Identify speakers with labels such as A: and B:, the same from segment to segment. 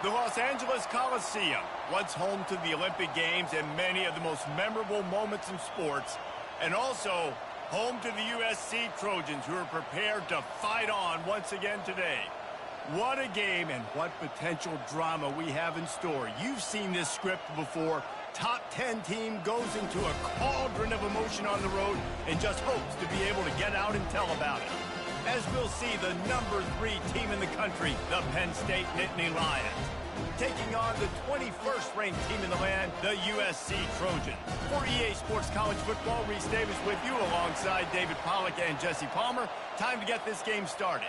A: The Los Angeles Coliseum, once home to the Olympic Games and many of the most memorable moments in sports, and also home to the USC Trojans, who are prepared to fight on once again today. What a game and what potential drama we have in store. You've seen this script before. Top 10 team goes into a cauldron of emotion on the road and just hopes to be able to get out and tell about it. As we'll see, the number 3 team in the country, the Penn State Nittany Lions, taking on the 21st ranked team in the land, the USC Trojans. For EA Sports College Football, Reese Davis with you alongside David Pollack and Jesse Palmer. Time to get this game started.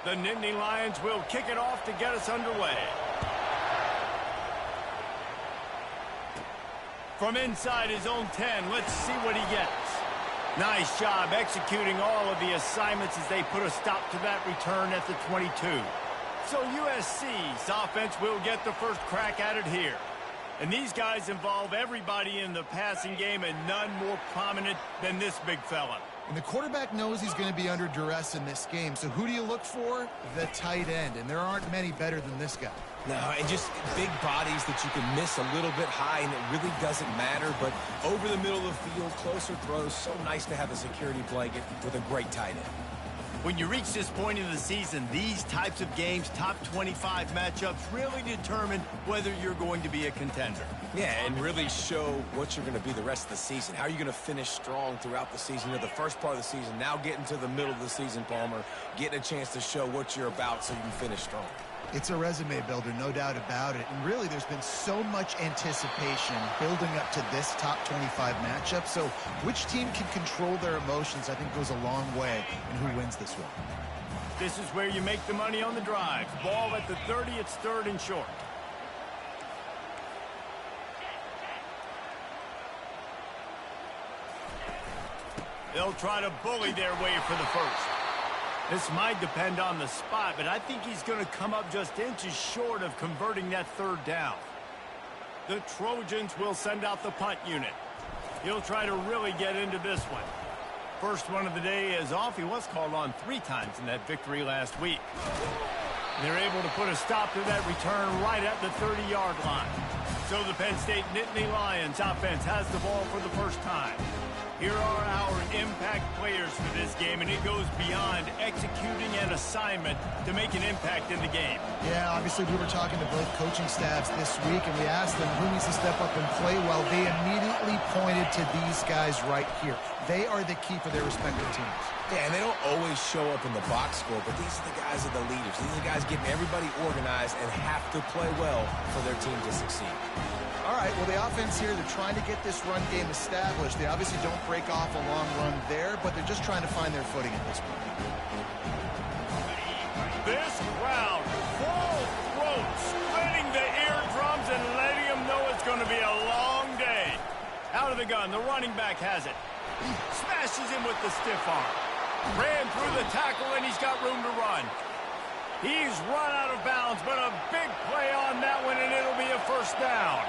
A: The Nittany Lions will kick it off to get us underway. From inside his own 10, let's see what he gets. Nice job executing all of the assignments as they put a stop to that return at the 22. So USC's offense will get the first crack at it here. And these guys involve everybody in the passing game, and none more prominent than this big fella.
B: And the quarterback knows he's going to be under duress in this game. So who do you look for? The tight end. And there aren't many better than this guy.
C: No, and just big bodies that you can miss a little bit high, and it really doesn't matter. But over the middle of the field, closer throws, so nice to have a security blanket with a great tight end.
A: When you reach this point in the season, these types of games, top 25 matchups, really determine whether you're going to be a contender.
C: Yeah, and really show what you're going to be the rest of the season. How are you going to finish strong throughout the season? You know, the first part of the season, now getting to the middle of the season, Palmer, getting a chance to show what you're about so you can finish strong.
B: It's a resume builder, no doubt about it. And really, there's been so much anticipation building up to this top 25 matchup. So which team can control their emotions, I think, goes a long way in who wins this one.
A: This is where you make the money on the drive. Ball at the 30, it's third and short. They'll try to bully their way for the first. This might depend on the spot, but I think he's going to come up just inches short of converting that third down. The Trojans will send out the punt unit. He'll try to really get into this one. First one of the day is off. He was called on 3 times in that victory last week. They're able to put a stop to that return right at the 30-yard line. So the Penn State Nittany Lions offense has the ball for the first time. Here are our impact players for this game, and it goes beyond executing an assignment to make an impact in the game.
B: Yeah, obviously we were talking to both coaching staffs this week, and we asked them who needs to step up and play well. They immediately pointed to these guys right here. They are the key for their respective teams.
C: Yeah, and they don't always show up in the box score, but these are the guys that are the leaders. These are the guys getting everybody organized and have to play well for their team to succeed.
B: All right, well, the offense here, they're trying to get this run game established. They obviously don't break off a long run there, but they're just trying to find their footing at this point.
A: This crowd, full throat, splitting the eardrums and letting them know it's going to be a long day. Out of the gun, the running back has it. Smashes him with the stiff arm. Ran through the tackle, and he's got room to run. He's run out of bounds, but a big play on that one, and it'll be a first down.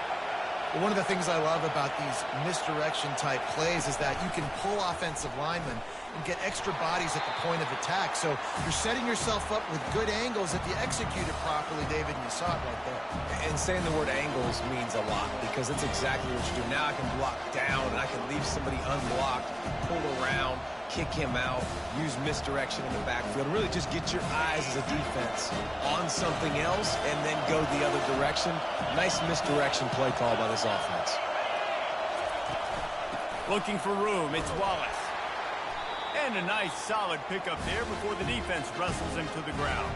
B: Well, one of the things I love about these misdirection-type plays is that you can pull offensive linemen and get extra bodies at the point of attack. So you're setting yourself up with good angles if you execute it properly, David, and you saw it right there.
C: And saying the word angles means a lot because it's exactly what you do. Now I can block down, and I can leave somebody unblocked, pull around, kick him out, use misdirection in the backfield. Really just get your eyes as a defense on something else and then go the other direction. Nice misdirection play call by this offense.
A: Looking for room, it's Wallace. And a nice solid pickup there before the defense wrestles him to the ground.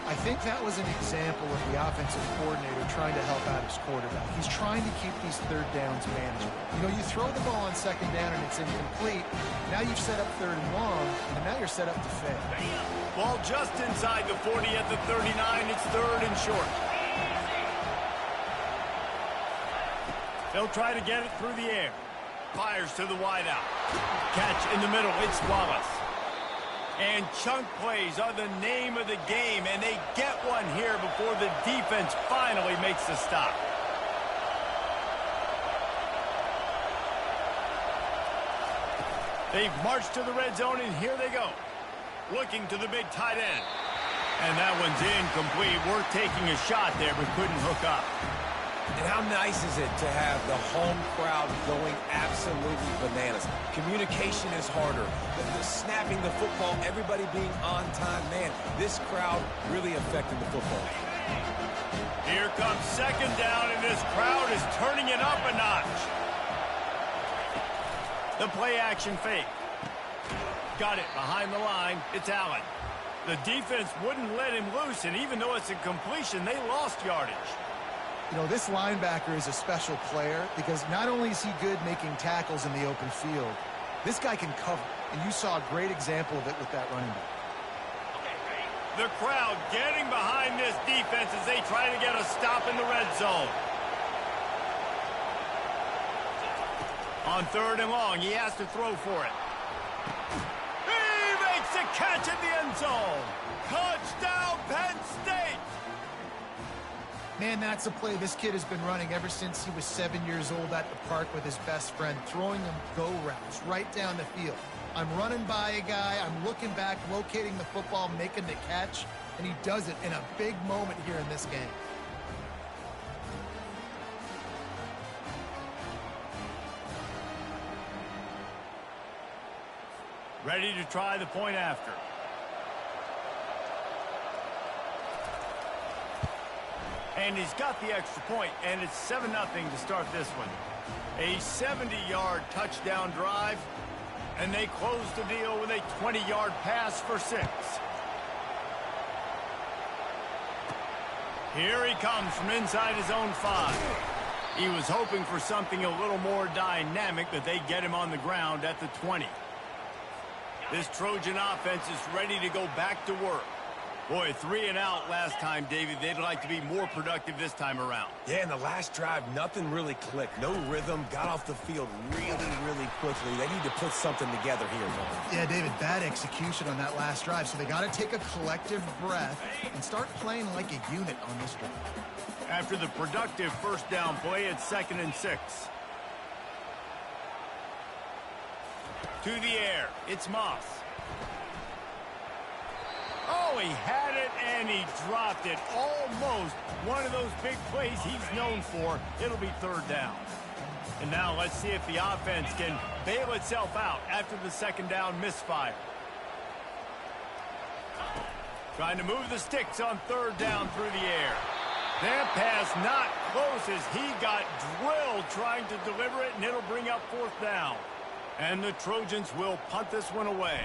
B: I think that was an example of the offensive coordinator trying to help out his quarterback. He's trying to keep these third downs manageable. You know, you throw the ball on second down and it's incomplete. Now you've set up third and long, and now you're set up to fail.
A: Ball just inside the 40 at the 39. It's third and short. They'll try to get it through the air. Fires to the wideout. Catch in the middle. It's Wallace. And chunk plays are the name of the game, and they get one here before the defense finally makes the stop. They've marched to the red zone, and here they go. Looking to the big tight end. And that one's incomplete. We're taking a shot there, but couldn't hook up.
C: And how nice is it to have the home crowd going absolutely bananas? Communication is harder. The snapping the football, everybody being on time. Man, this crowd really affected the football.
A: Here comes second down, and this crowd is turning it up a notch. The play-action fake. Got it behind the line. It's Allen. The defense wouldn't let him loose, and even though it's a completion, they lost yardage.
B: You know, this linebacker is a special player because not only is he good making tackles in the open field, this guy can cover. And you saw a great example of it with that running back.
A: The crowd getting behind this defense as they try to get a stop in the red zone. On 3rd and long, he has to throw for it. He makes a catch in the end zone. Touchdown, Penn State!
B: Man, that's a play this kid has been running ever since he was 7 years old at the park with his best friend, throwing them go routes right down the field. I'm running by a guy, I'm looking back, locating the football, making the catch, and he does it in a big moment here in this game.
A: Ready to try the point after. And he's got the extra point, and it's 7-0 to start this one. A 70-yard touchdown drive, and they close the deal with a 20-yard pass for 6. Here he comes from inside his own 5. He was hoping for something a little more dynamic, but they get him on the ground at the 20. This Trojan offense is ready to go back to work. Boy, 3 and out last time, David. They'd like to be more productive this time around.
C: Yeah, in the last drive, nothing really clicked. No rhythm, got off the field really quickly. They need to put something together here, Paul.
B: Yeah, David, bad execution on that last drive, so they got to take a collective breath and start playing like a unit on this drive.
A: After the productive first down play, it's 2nd and 6. To the air, it's Moss. Oh, he had it, and he dropped it. Almost one of those big plays he's known for. It'll be 3rd down. And now let's see if the offense can bail itself out after the 2nd down misfire. Trying to move the sticks on 3rd down through the air. That pass not close as he got drilled trying to deliver it, and it'll bring up 4th down. And the Trojans will punt this one away.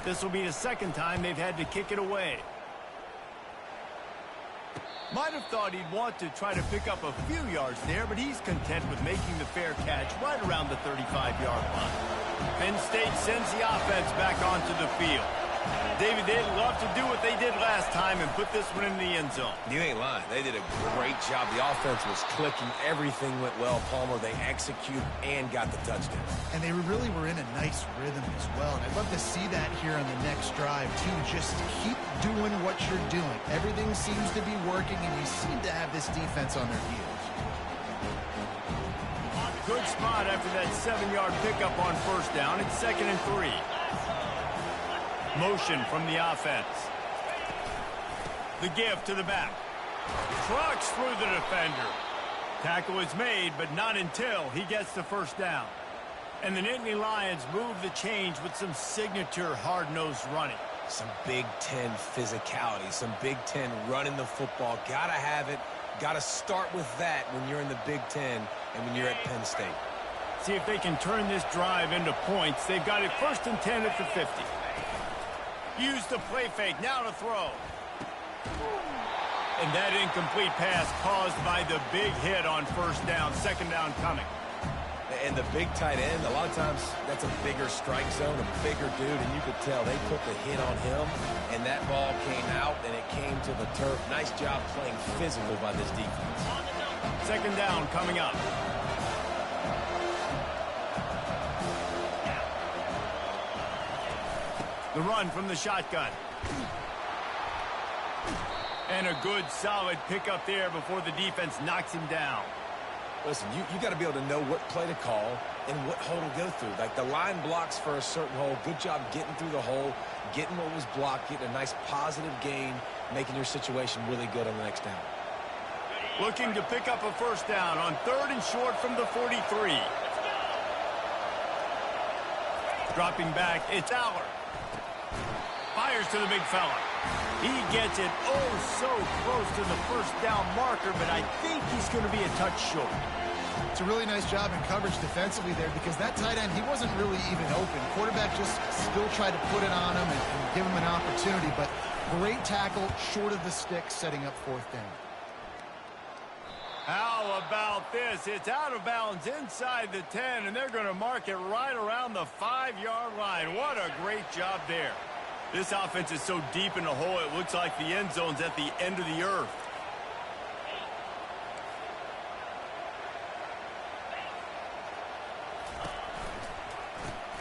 A: This will be the 2nd time they've had to kick it away. Might have thought he'd want to try to pick up a few yards there, but he's content with making the fair catch right around the 35-yard line. Penn State sends the offense back onto the field. David, they'd love to do what they did last time and put this one in the end zone.
C: You ain't lying. They did a great job. The offense was clicking. Everything went well, Palmer. They executed and got the touchdown.
B: And they really were in a nice rhythm as well. And I'd love to see that here on the next drive, too. Just keep doing what you're doing. Everything seems to be working, and you seem to have this defense on their heels.
A: Good spot after that 7-yard pickup on 1st down. It's 2nd and 3. Motion from the offense. The give to the back. Trucks through the defender. Tackle is made, but not until he gets the 1st down. And the Nittany Lions move the change with some signature hard-nosed running.
C: Some Big Ten physicality, some Big Ten running the football. Gotta have it. Gotta start with that when you're in the Big Ten and when you're at Penn State.
A: See if they can turn this drive into points. They've got it 1st and 10 at the 50. Use the play fake, now to throw. And that incomplete pass caused by the big hit on 1st down, 2nd down coming.
C: And the big tight end, a lot of times that's a bigger strike zone, a bigger dude, and you could tell they put the hit on him, and that ball came out, and it came to the turf. Nice job playing physical by this defense.
A: 2nd down coming up. The run from the shotgun. And a good, solid pickup there before the defense knocks him down.
C: Listen, you got to be able to know what play to call and what hole to go through. Like the line blocks for a certain hole. Good job getting through the hole, getting what was blocked, getting a nice positive gain, making your situation really good on the next down.
A: Looking to pick up a first down on 3rd and short from the 43. Dropping back, it's Aller. Fires to the big fella. He gets it so close to the first down marker, but I think he's going to be a touch short.
B: It's a really nice job in coverage defensively there because that tight end, he wasn't really even open. Quarterback just still tried to put it on him and give him an opportunity, but great tackle short of the stick, setting up 4th down.
A: How about this? It's out of bounds inside the 10, and they're going to mark it right around the 5-yard line. What a great job there. This offense is so deep in the hole, it looks like the end zone's at the end of the earth.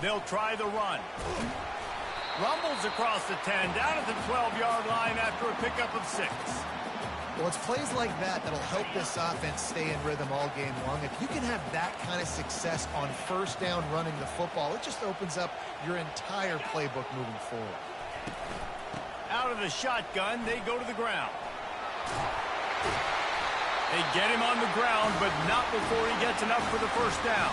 A: They'll try the run. Rumbles across the 10, down at the 12-yard line after a pickup of 6.
B: Well, it's plays like that that'll help this offense stay in rhythm all game long. If you can have that kind of success on first down running the football, it just opens up your entire playbook moving forward.
A: Out of the shotgun, they go to the ground. They get him on the ground, but not before he gets enough for the first down.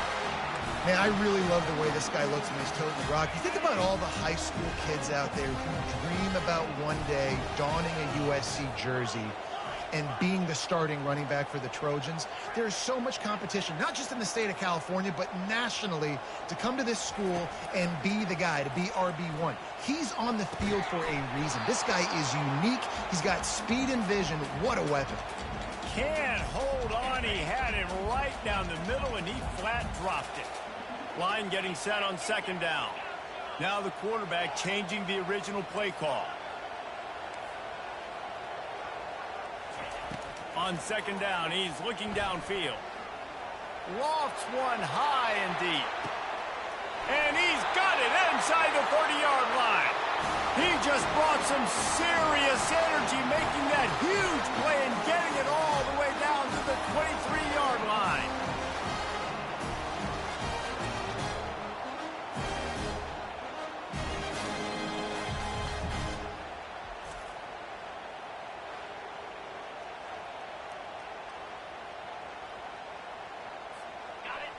B: Man, I really love the way this guy looks when he's toting the rock. You think about all the high school kids out there who dream about one day donning a USC jersey and being the starting running back for the Trojans. There's so much competition, not just in the state of California, but nationally, to come to this school and be the guy, to be RB1. He's on the field for a reason. This guy is unique. He's got speed and vision. What a weapon.
A: Can't hold on. He had him right down the middle, and he flat dropped it. Line getting set on 2nd down. Now the quarterback changing the original play call. On 2nd down, he's looking downfield. Lofts one high and deep. And he's got it inside the 30-yard line. He just brought some serious energy, making that huge play and getting it all the way down to the 23-yard line.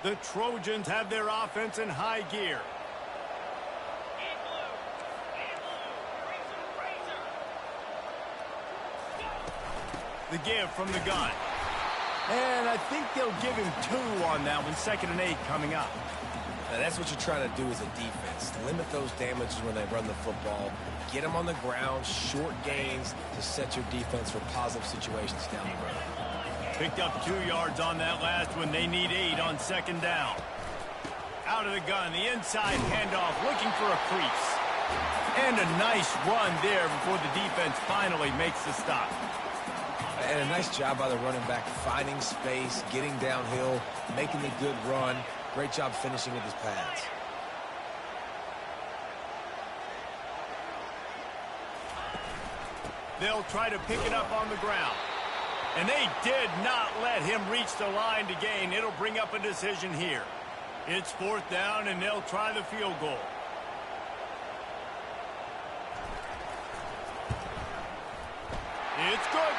A: The Trojans have their offense in high gear. The give from the gun. And I think they'll give him 2 on that one. 2nd and 8 coming up.
C: Now that's what you're trying to do as a defense. Limit those damages when they run the football. Get them on the ground, short gains to set your defense for positive situations down the road.
A: Picked up 2 yards on that last one. They need 8 on 2nd down. Out of the gun, the inside handoff, looking for a crease. And a nice run there before the defense finally makes the stop.
C: And a nice job by the running back, finding space, getting downhill, making a good run. Great job finishing with his pads.
A: They'll try to pick it up on the ground. And they did not let him reach the line to gain. It'll bring up a decision here. It's 4th down, and they'll try the field goal. It's good.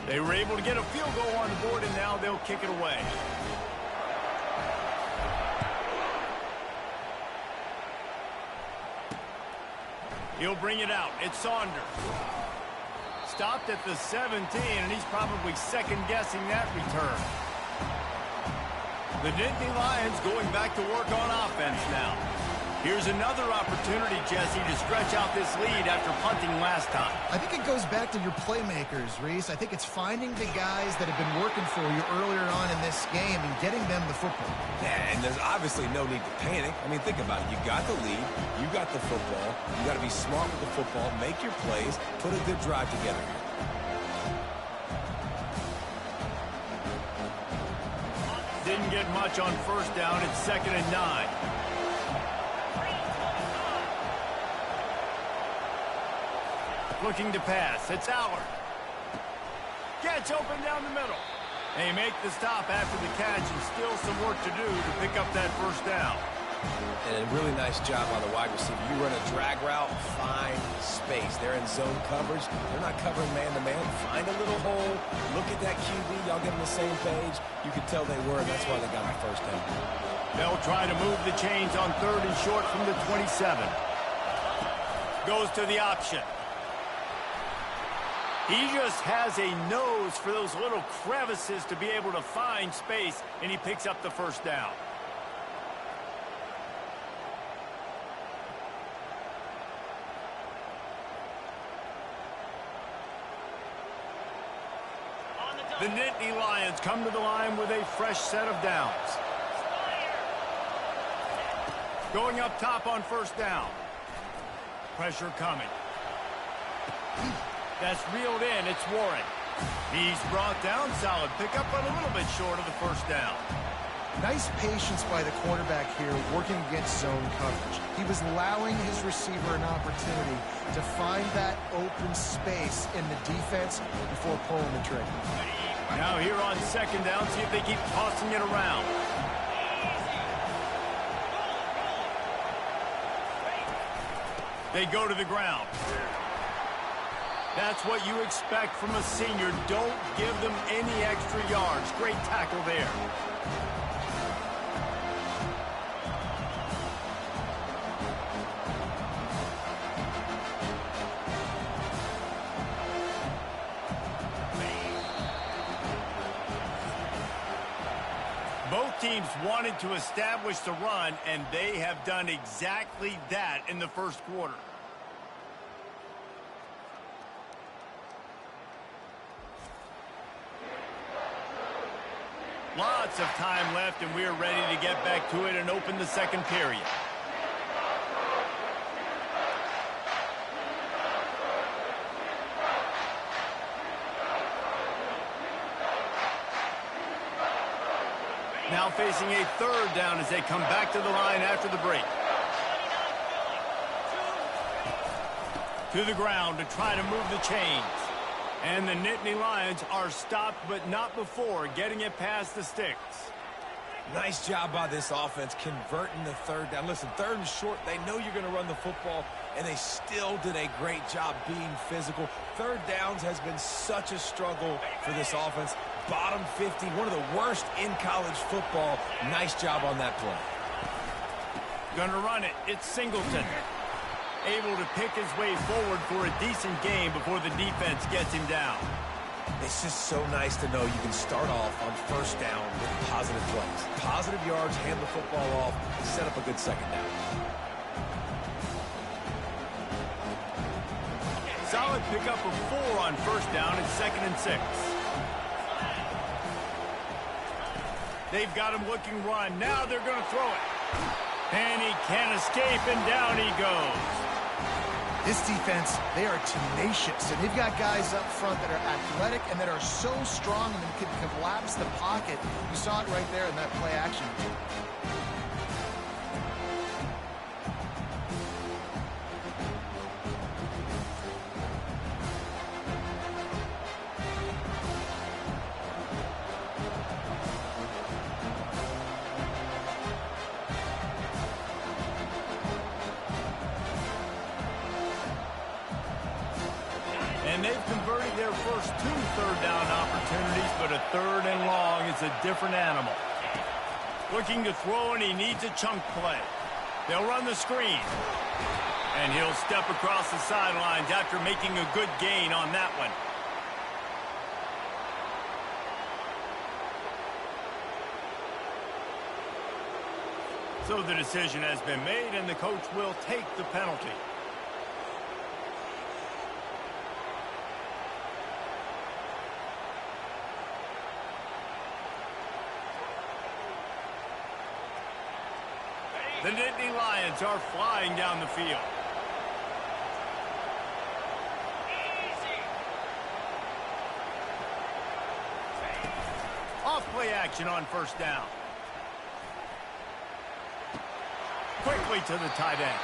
A: They were able to get a field goal on the board, and now they'll kick it away. He'll bring it out. It's Saunders. Stopped at the 17, and he's probably second-guessing that return. The Nittany Lions going back to work on offense now. Here's another opportunity, Jesse, to stretch out this lead after punting last time.
B: I think it goes back to your playmakers, Reese. I think it's finding the guys that have been working for you earlier on in this game and getting them the football.
C: Yeah, and there's obviously no need to panic. I mean, think about it. You got the lead. You got the football. You got to be smart with the football. Make your plays. Put a good drive together here.
A: Didn't get much on first down. It's 2nd and 9. Looking to pass. It's Allard. Gets open down the middle. They make the stop after the catch, and still some work to do to pick up that first down.
C: And a really nice job by the wide receiver. You run a drag route, find space. They're in zone coverage. They're not covering man-to-man. Find a little hole. Look at that QB. Y'all get on the same page. You can tell they were, and that's why they got the first down.
A: They'll try to move the chains on 3rd and short from the 27. Goes to the option. He just has a nose for those little crevices to be able to find space, and he picks up the first down. The Nittany Lions come to the line with a fresh set of downs. Going up top on first down. Pressure coming. That's reeled in. It's Warren. He's brought down. Solid pickup, but a little bit short of the first down.
B: Nice patience by the quarterback here working against zone coverage. He was allowing his receiver an opportunity to find that open space in the defense before pulling the trigger.
A: Now here on 2nd down, see if they keep tossing it around. They go to the ground. That's what you expect from a senior. Don't give them any extra yards. Great tackle there. Both teams wanted to establish the run, and they have done exactly that in the first quarter. Lots of time left, and we're ready to get back to it and open the second period. Now facing a 3rd down as they come back to the line after the break. To the ground to try to move the chains. And the Nittany Lions are stopped, but not before getting it past the sticks.
C: Nice job by this offense converting the 3rd down. Listen, 3rd and short, they know you're going to run the football, and they still did a great job being physical. 3rd downs has been such a struggle for this offense. Bottom 50, one of the worst in college football. Nice job on that play.
A: Gonna run it. It's Singleton. Able to pick his way forward for a decent game before the defense gets him down.
C: It's just so nice to know you can start off on first down with positive plays. Positive yards, hand the football off, set up a good second down.
A: Solid pickup of 4 on first down at 2nd and 6. They've got him looking run. Now they're going to throw it. And he can't escape, and down he goes.
B: This defense, they are tenacious, and they've got guys up front that are athletic and that are so strong and can collapse the pocket. You saw it right there in that play action.
A: And they've converted their first 2 third down opportunities, but a 3rd and long is a different animal. Looking to throw, and he needs a chunk play. They'll run the screen. And he'll step across the sidelines after making a good gain on that one. So the decision has been made, and the coach will take the penalty. The Nittany Lions are flying down the field. Off play action on first down. Quickly to the tight end.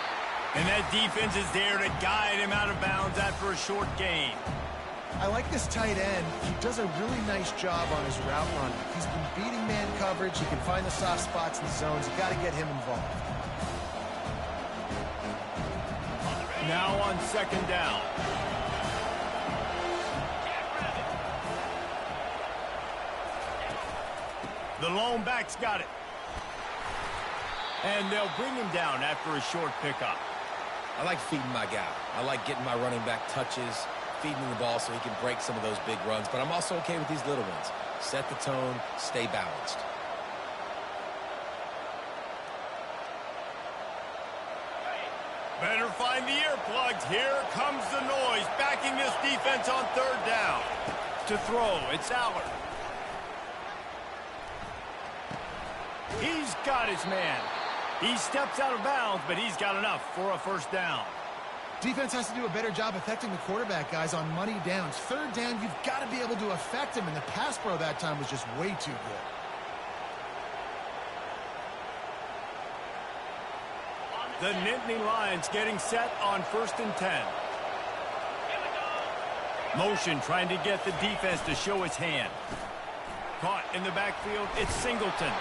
A: And that defense is there to guide him out of bounds after a short gain.
B: I like this tight end. He does a really nice job on his route running. He's been beating man coverage. He can find the soft spots in the zones. You got to get him involved.
A: Now on second down. The lone back's got it. And they'll bring him down after a short pickup.
C: I like feeding my guy. I like getting my running back touches, feeding him the ball so he can break some of those big runs. But I'm also okay with these little ones. Set the tone, stay balanced.
A: Better find the earplugs. Here comes the noise, backing this defense on third down. To throw, it's Allard. He's got his man. He steps out of bounds, but he's got enough for a first down.
B: Defense has to do a better job affecting the quarterback, guys, on money downs. Third down, you've got to be able to affect him, and the pass pro that time was just way too good.
A: The Nittany Lions getting set on 1st and 10. Motion trying to get the defense to show his hand. Caught in the backfield, it's Singleton.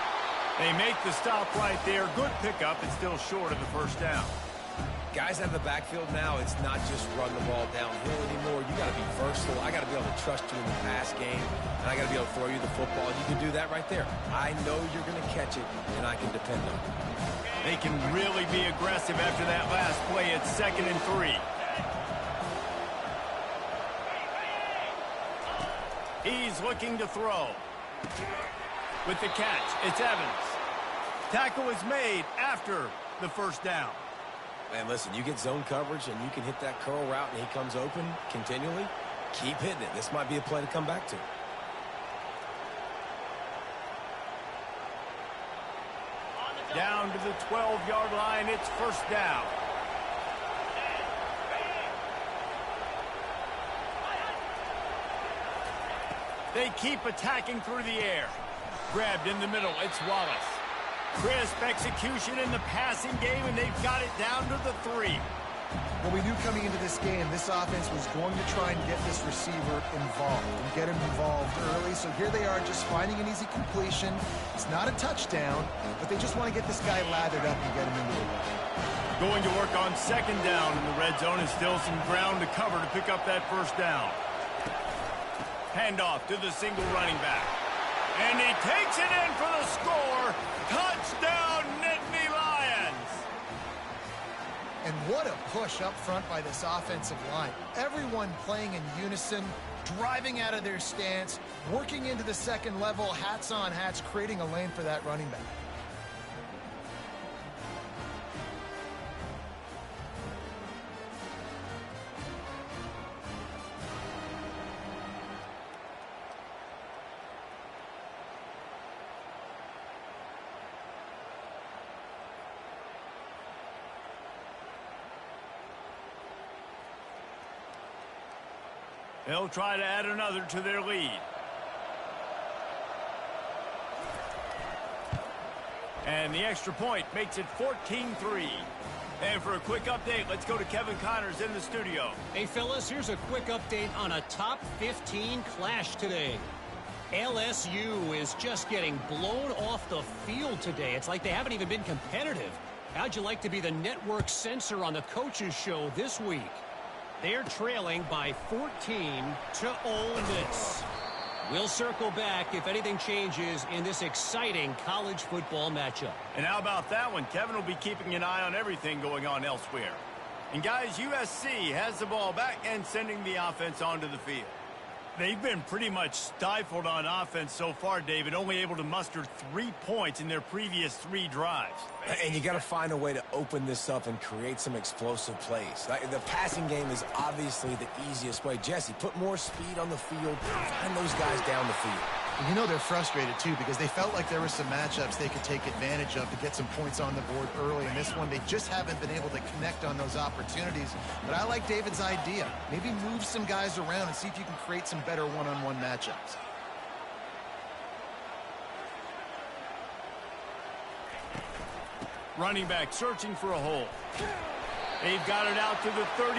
A: They make the stop right there. Good pickup. It's still short of the first down.
C: Guys out of the backfield now, it's not just run the ball downhill anymore. You got to be versatile. I got to be able to trust you in the pass game, and I got to be able to throw you the football. You can do that right there. I know you're going to catch it, and I can depend on it.
A: They can really be aggressive after that last play. It's 2nd and 3. He's looking to throw. With the catch, it's Evans. Tackle is made after the first down.
C: Man, listen, you get zone coverage and you can hit that curl route and he comes open continually. Keep hitting it. This might be a play to come back to.
A: Down to the 12-yard line, it's first down. They keep attacking through the air. Grabbed in the middle, it's Wallace. Crisp execution in the passing game, and they've got it down to the 3.
B: Well, we knew coming into this game, this offense was going to try and get this receiver involved and get him involved early. So here they are just finding an easy completion. It's not a touchdown, but they just want to get this guy lathered up and get him into the run.
A: Going to work on second down in the red zone, and still some ground to cover to pick up that first down. Handoff to the single running back. And he takes it in for the score. Touchdown, Nittany Lions.
B: And what a push up front by this offensive line. Everyone playing in unison, driving out of their stance, working into the second level, hats on hats, creating a lane for that running back.
A: They'll try to add another to their lead. And the extra point makes it 14-3. And for a quick update, let's go to Kevin Connors in the studio.
D: Hey, fellas, here's a quick update on a top 15 clash today. LSU is just getting blown off the field today. It's like they haven't even been competitive. How'd you like to be the network censor on the coaches show this week? They're trailing by 14 to Ole Miss. We'll circle back if anything changes in this exciting college football matchup.
A: And how about that one? Kevin will be keeping an eye on everything going on elsewhere. And guys, USC has the ball back and sending the offense onto the field. They've been pretty much stifled on offense so far, David, only able to muster 3 points in their previous 3 drives.
C: And you got to find a way to open this up and create some explosive plays. The passing game is obviously the easiest way. Jesse, put more speed on the field, find those guys down the field.
B: And you know they're frustrated, too, because they felt like there were some matchups they could take advantage of to get some points on the board early. In this one, they just haven't been able to connect on those opportunities. But I like David's idea. Maybe move some guys around and see if you can create some better one-on-one matchups.
A: Running back searching for a hole. They've got it out to the 34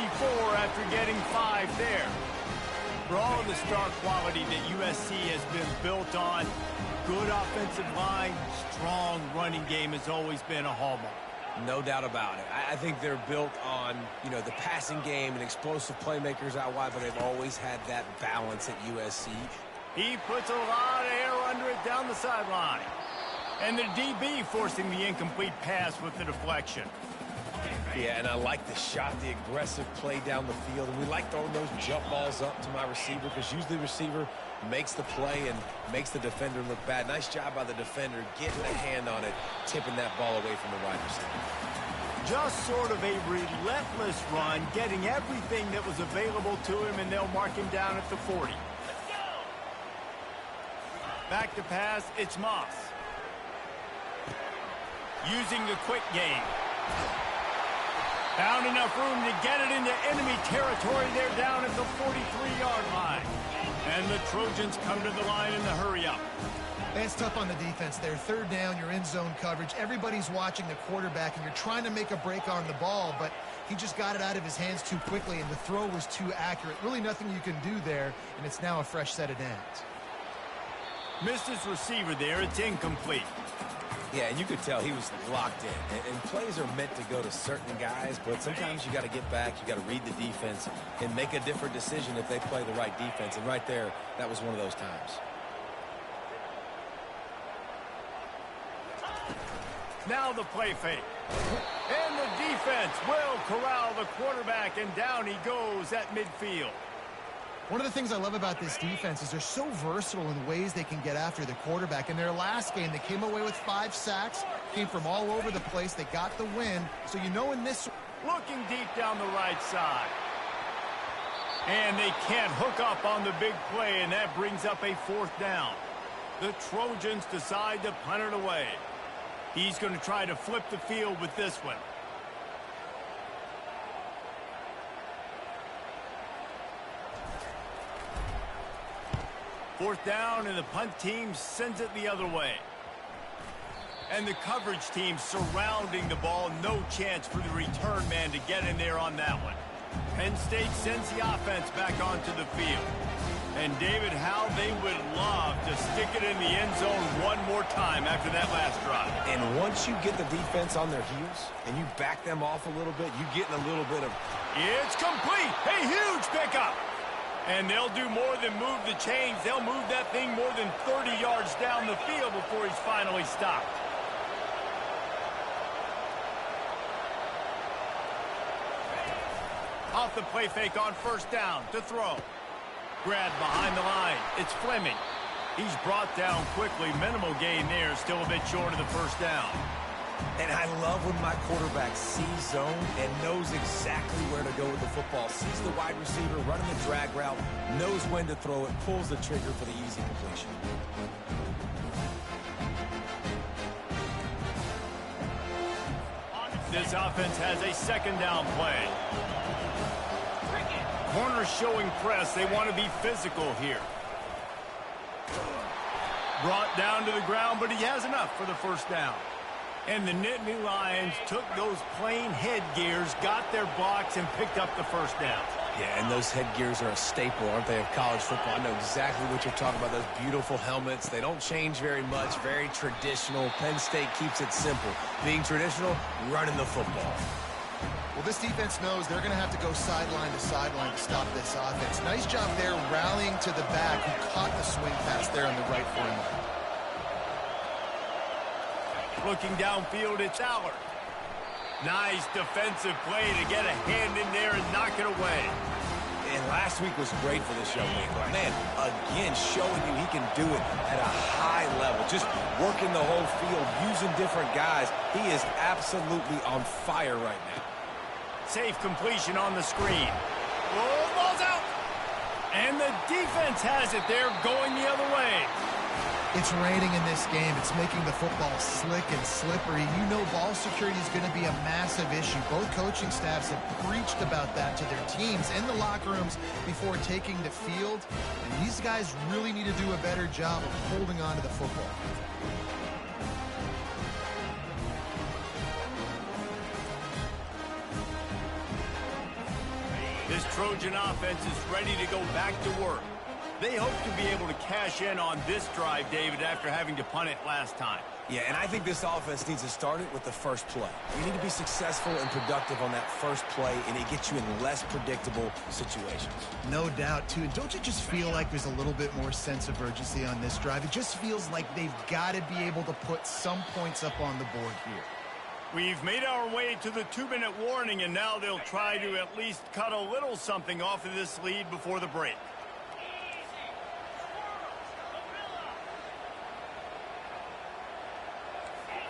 A: after getting 5 there. For all of the star quality that USC has been built on, good offensive line, strong running game has always been a hallmark.
C: No doubt about it. I think they're built on, the passing game and explosive playmakers out wide, but they've always had that balance at USC.
A: He puts a lot of air under it down the sideline. And the DB forcing the incomplete pass with the deflection.
C: Yeah, and I like the shot, the aggressive play down the field. And we like throwing those jump balls up to my receiver because usually the receiver makes the play and makes the defender look bad. Nice job by the defender getting a hand on it, tipping that ball away from the wide receiver.
A: Just sort of a relentless run, getting everything that was available to him, and they'll mark him down at the 40. Back to pass, it's Moss. Using the quick game. Found enough room to get it into enemy territory. They're down at the 43-yard line. And the Trojans come to the line in the hurry-up.
B: It's tough on the defense there. 3rd down, you're in zone coverage. Everybody's watching the quarterback, and you're trying to make a break on the ball, but he just got it out of his hands too quickly, and the throw was too accurate. Really nothing you can do there, and it's now a fresh set of downs.
A: Missed his receiver there. It's incomplete.
C: Yeah, and you could tell he was locked in. And plays are meant to go to certain guys, but sometimes you got to get back, you got to read the defense, and make a different decision if they play the right defense. And right there, that was one of those times.
A: Now the play fake. And the defense will corral the quarterback, and down he goes at midfield.
B: One of the things I love about this defense is they're so versatile in ways they can get after the quarterback. In their last game, they came away with 5 sacks, came from all over the place. They got the win. So you know in this...
A: Looking deep down the right side. And they can't hook up on the big play, and that brings up a 4th down. The Trojans decide to punt it away. He's going to try to flip the field with this one. Fourth down, and the punt team sends it the other way. And the coverage team surrounding the ball. No chance for the return man to get in there on that one. Penn State sends the offense back onto the field. And David, how they would love to stick it in the end zone one more time after that last drive.
C: And once you get the defense on their heels and you back them off a little bit, you get in a little bit of...
A: It's complete. A huge pickup. And they'll do more than move the chains. They'll move that thing more than 30 yards down the field before he's finally stopped. Off the play fake on 1st down to throw. Grabbed behind the line. It's Fleming. He's brought down quickly. Minimal gain there. Still a bit short of the 1st down.
C: And I love when my quarterback sees zone and knows exactly where to go with the football. Sees the wide receiver running the drag route, knows when to throw it, pulls the trigger for the easy completion.
A: This offense has a 2nd down play. Corners showing press. They want to be physical here. Brought down to the ground, but he has enough for the 1st down. And the Nittany Lions took those plain headgears, got their blocks, and picked up the 1st down.
C: Yeah, and those headgears are a staple, aren't they, of college football? I know exactly what you're talking about, those beautiful helmets. They don't change very much, very traditional. Penn State keeps it simple. Being traditional, running the football.
B: Well, this defense knows they're going to have to go sideline to sideline to stop this offense. Nice job there rallying to the back who caught the swing pass there on the right corner.
A: Looking downfield, it's Allard. Nice defensive play to get a hand in there and knock it away.
C: And last week was great for this young man. Man, again, showing you he can do it at a high level. Just working the whole field, using different guys. He is absolutely on fire right now.
A: Safe completion on the screen. Oh, ball's out. And the defense has it there, going the other way.
B: It's raining in this game. It's making the football slick and slippery. You know ball security is going to be a massive issue. Both coaching staffs have preached about that to their teams in the locker rooms before taking the field. And these guys really need to do a better job of holding on to the football.
A: This Trojan offense is ready to go back to work. They hope to be able to cash in on this drive, David, after having to punt it last time.
C: Yeah, and I think this offense needs to start it with the first play. You need to be successful and productive on that first play, and it gets you in less predictable situations.
B: No doubt, too. And don't you just feel like there's a little bit more sense of urgency on this drive? It just feels like they've got to be able to put some points up on the board here.
A: We've made our way to the 2-minute warning, and now they'll try to at least cut a little something off of this lead before the break.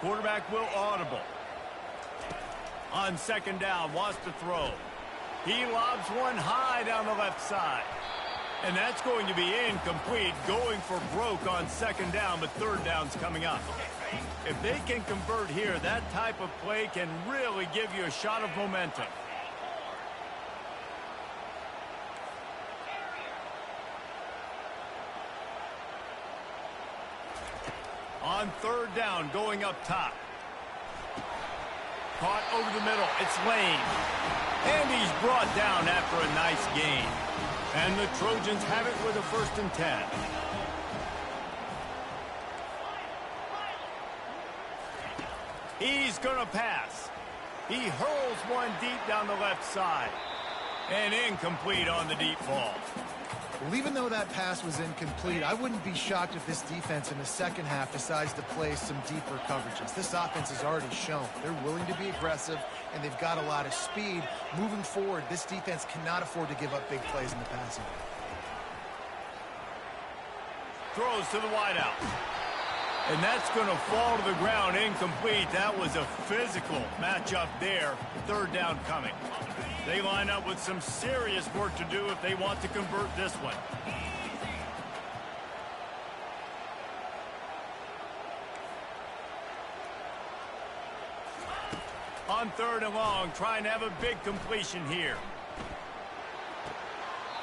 A: Quarterback will audible. On second down, wants to throw. He lobs one high down the left side. And that's going to be incomplete, going for broke on second down, but third down's coming up. If they can convert here, that type of play can really give you a shot of momentum. On third down, going up top. Caught over the middle. It's Lane. And he's brought down after a nice gain. And the Trojans have it with a 1st and 10. He's going to pass. He hurls one deep down the left side. And incomplete on the deep ball.
B: Well, even though that pass was incomplete, I wouldn't be shocked if this defense in the second half decides to play some deeper coverages. This offense has already shown they're willing to be aggressive, and they've got a lot of speed. Moving forward, this defense cannot afford to give up big plays in the passing game.
A: Throws to the wideout. And that's going to fall to the ground incomplete. That was a physical matchup there. Third down coming. They line up with some serious work to do if they want to convert this one. On third and long, trying to have a big completion here.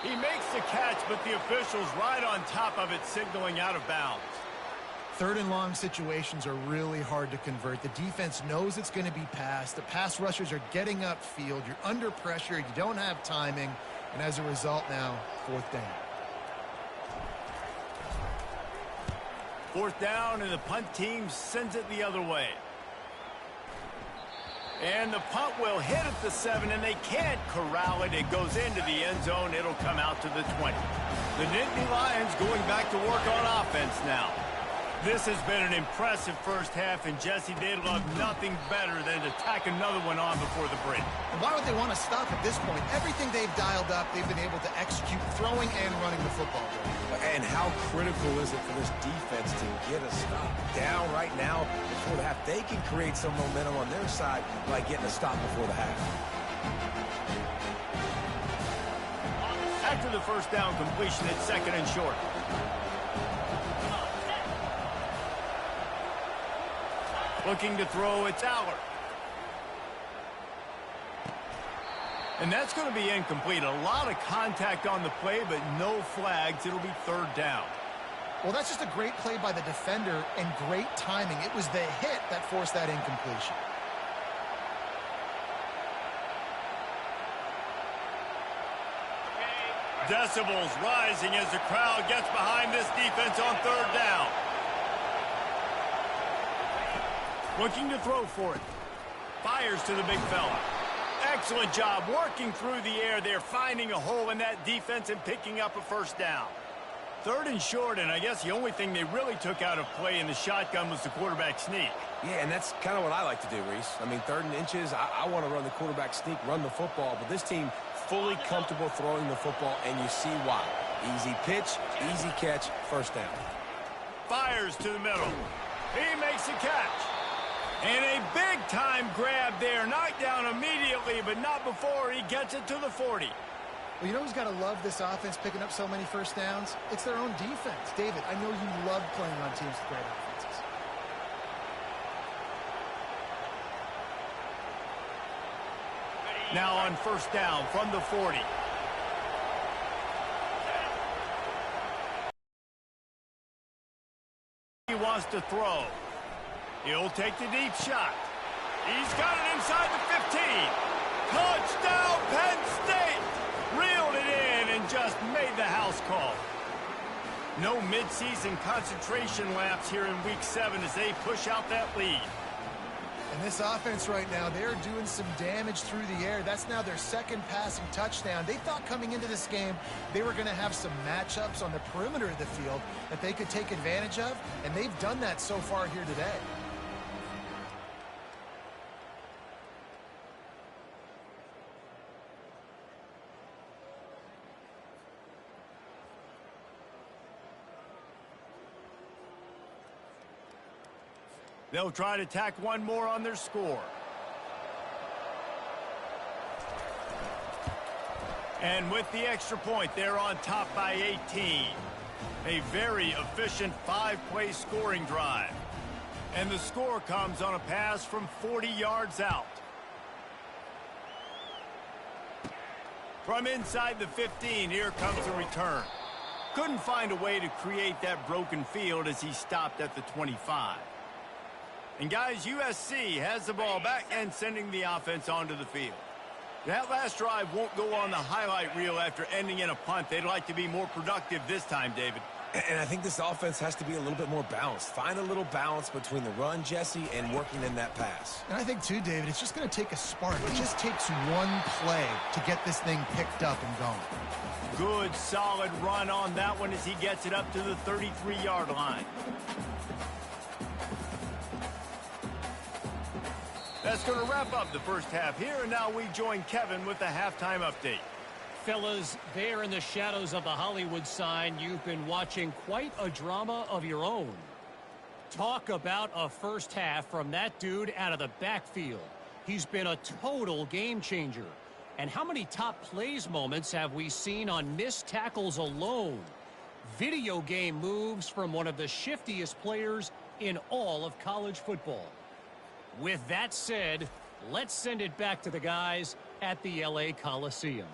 A: He makes the catch, but the official's right on top of it, signaling out of bounds.
B: Third and long situations are really hard to convert. The defense knows it's going to be passed. The pass rushers are getting upfield. You're under pressure. You don't have timing. And as a result now, 4th down.
A: 4th down, and the punt team sends it the other way. And the punt will hit at the 7, and they can't corral it. It goes into the end zone. It'll come out to the 20. The Nittany Lions going back to work on offense now. This has been an impressive first half, and Jesse, they'd love nothing better than to tack another one on before the break.
B: And why would they want to stop at this point? Everything they've dialed up, they've been able to execute throwing and running the football.
C: And how critical is it for this defense to get a stop down right now before the half? They can create some momentum on their side by getting a stop before the half.
A: After the first down completion, it's 2nd and short. Looking to throw, it's Aller. And that's going to be incomplete. A lot of contact on the play, but no flags. It'll be 3rd down.
B: Well, that's just a great play by the defender and great timing. It was the hit that forced that incompletion.
A: Decibels rising as the crowd gets behind this defense on 3rd down. Looking to throw for it. Fires to the big fella. Excellent job working through the air there, finding a hole in that defense and picking up a 1st down. 3rd and short, and I guess the only thing they really took out of play in the shotgun was the quarterback sneak.
C: Yeah, and that's kind of what I like to do, Reese. I mean, 3rd and inches, I want to run the quarterback sneak, run the football, but this team fully comfortable throwing the football, and you see why. Easy pitch, easy catch, first down.
A: Fires to the middle. He makes a catch. And a big-time grab there. Knocked down immediately, but not before he gets it to the 40.
B: Well, you know who's got to love this offense picking up so many first downs? It's their own defense. David, I know you love playing on teams with great offenses.
A: Now on first down from the 40. He wants to throw. He'll take the deep shot. He's got it inside the 15. Touchdown, Penn State! Reeled it in and just made the house call. No midseason concentration laps here in Week 7 as they push out that lead.
B: And this offense right now, they're doing some damage through the air. That's now their second passing touchdown. They thought coming into this game they were going to have some matchups on the perimeter of the field that they could take advantage of, and they've done that so far here today.
A: They'll try to tack one more on their score. And with the extra point, they're on top by 18. A very efficient 5-play scoring drive. And the score comes on a pass from 40 yards out. From inside the 15, here comes a return. Couldn't find a way to create that broken field as he stopped at the 25. And guys, USC has the ball back and sending the offense onto the field. That last drive won't go on the highlight reel after ending in a punt. They'd like to be more productive this time, David.
C: And I think this offense has to be a little bit more balanced. Find a little balance between the run, Jesse, and working in that pass.
B: And I think, too, David, it's just going to take a spark. It just takes one play to get this thing picked up and going.
A: Good, solid run on that one as he gets it up to the 33-yard line. That's going to wrap up the first half here, and now we join Kevin with the halftime update.
D: Fellas, there in the shadows of the Hollywood sign, you've been watching quite a drama of your own. Talk about a first half from that dude out of the backfield. He's been a total game changer. And how many top plays moments have we seen on missed tackles alone? Video game moves from one of the shiftiest players in all of college football. With that said, let's send it back to the guys at the LA Coliseum.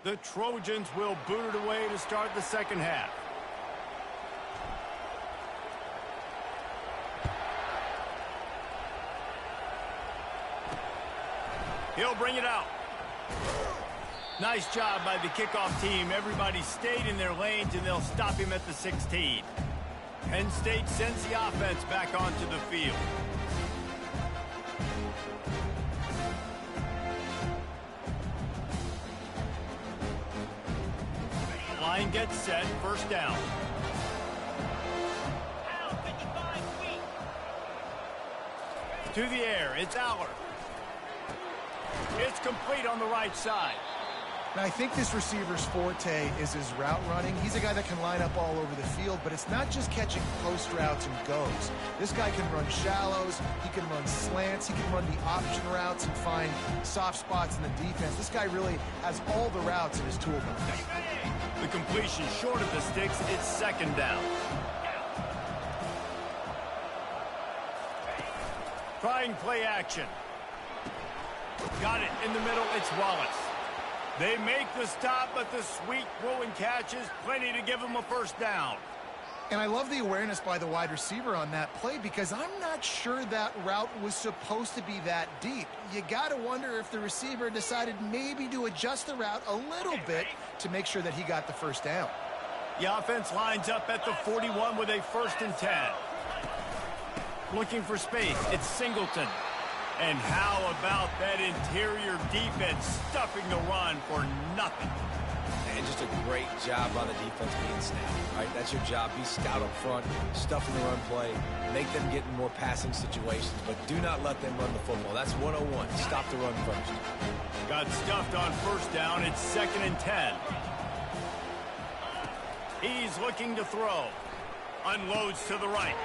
A: The Trojans will boot it away to start the second half. He'll bring it out. Nice job by the kickoff team. Everybody stayed in their lanes, and they'll stop him at the 16. Penn State sends the offense back onto the field. Line gets set, first down. To the air, it's Aller. It's complete on the right side.
B: Now, I think this receiver's forte is his route running. He's a guy that can line up all over the field, but it's not just catching post routes and goes. This guy can run shallows, he can run slants, he can run the option routes and find soft spots in the defense. This guy really has all the routes in his toolbox.
A: The completion short of the sticks, it's second down. Trying play action. Got it in the middle, it's Wallace. They make the stop, but the sweet throw and catch is plenty to give them a first down.
B: And I love the awareness by the wide receiver on that play because I'm not sure that route was supposed to be that deep. You got to wonder if the receiver decided maybe to adjust the route a little bit to make sure that he got the first down.
A: The offense lines up at the 41 with a 1st and 10. Looking for space, it's Singleton. And how about that interior defense stuffing the run for nothing?
C: And just a great job on the defense being snapped. Right, that's your job. Be stout up front, stuff in the run play, make them get in more passing situations, but do not let them run the football. That's 101. Stop the run first.
A: Got stuffed on first down. It's 2nd and 10. He's looking to throw. Unloads to the right.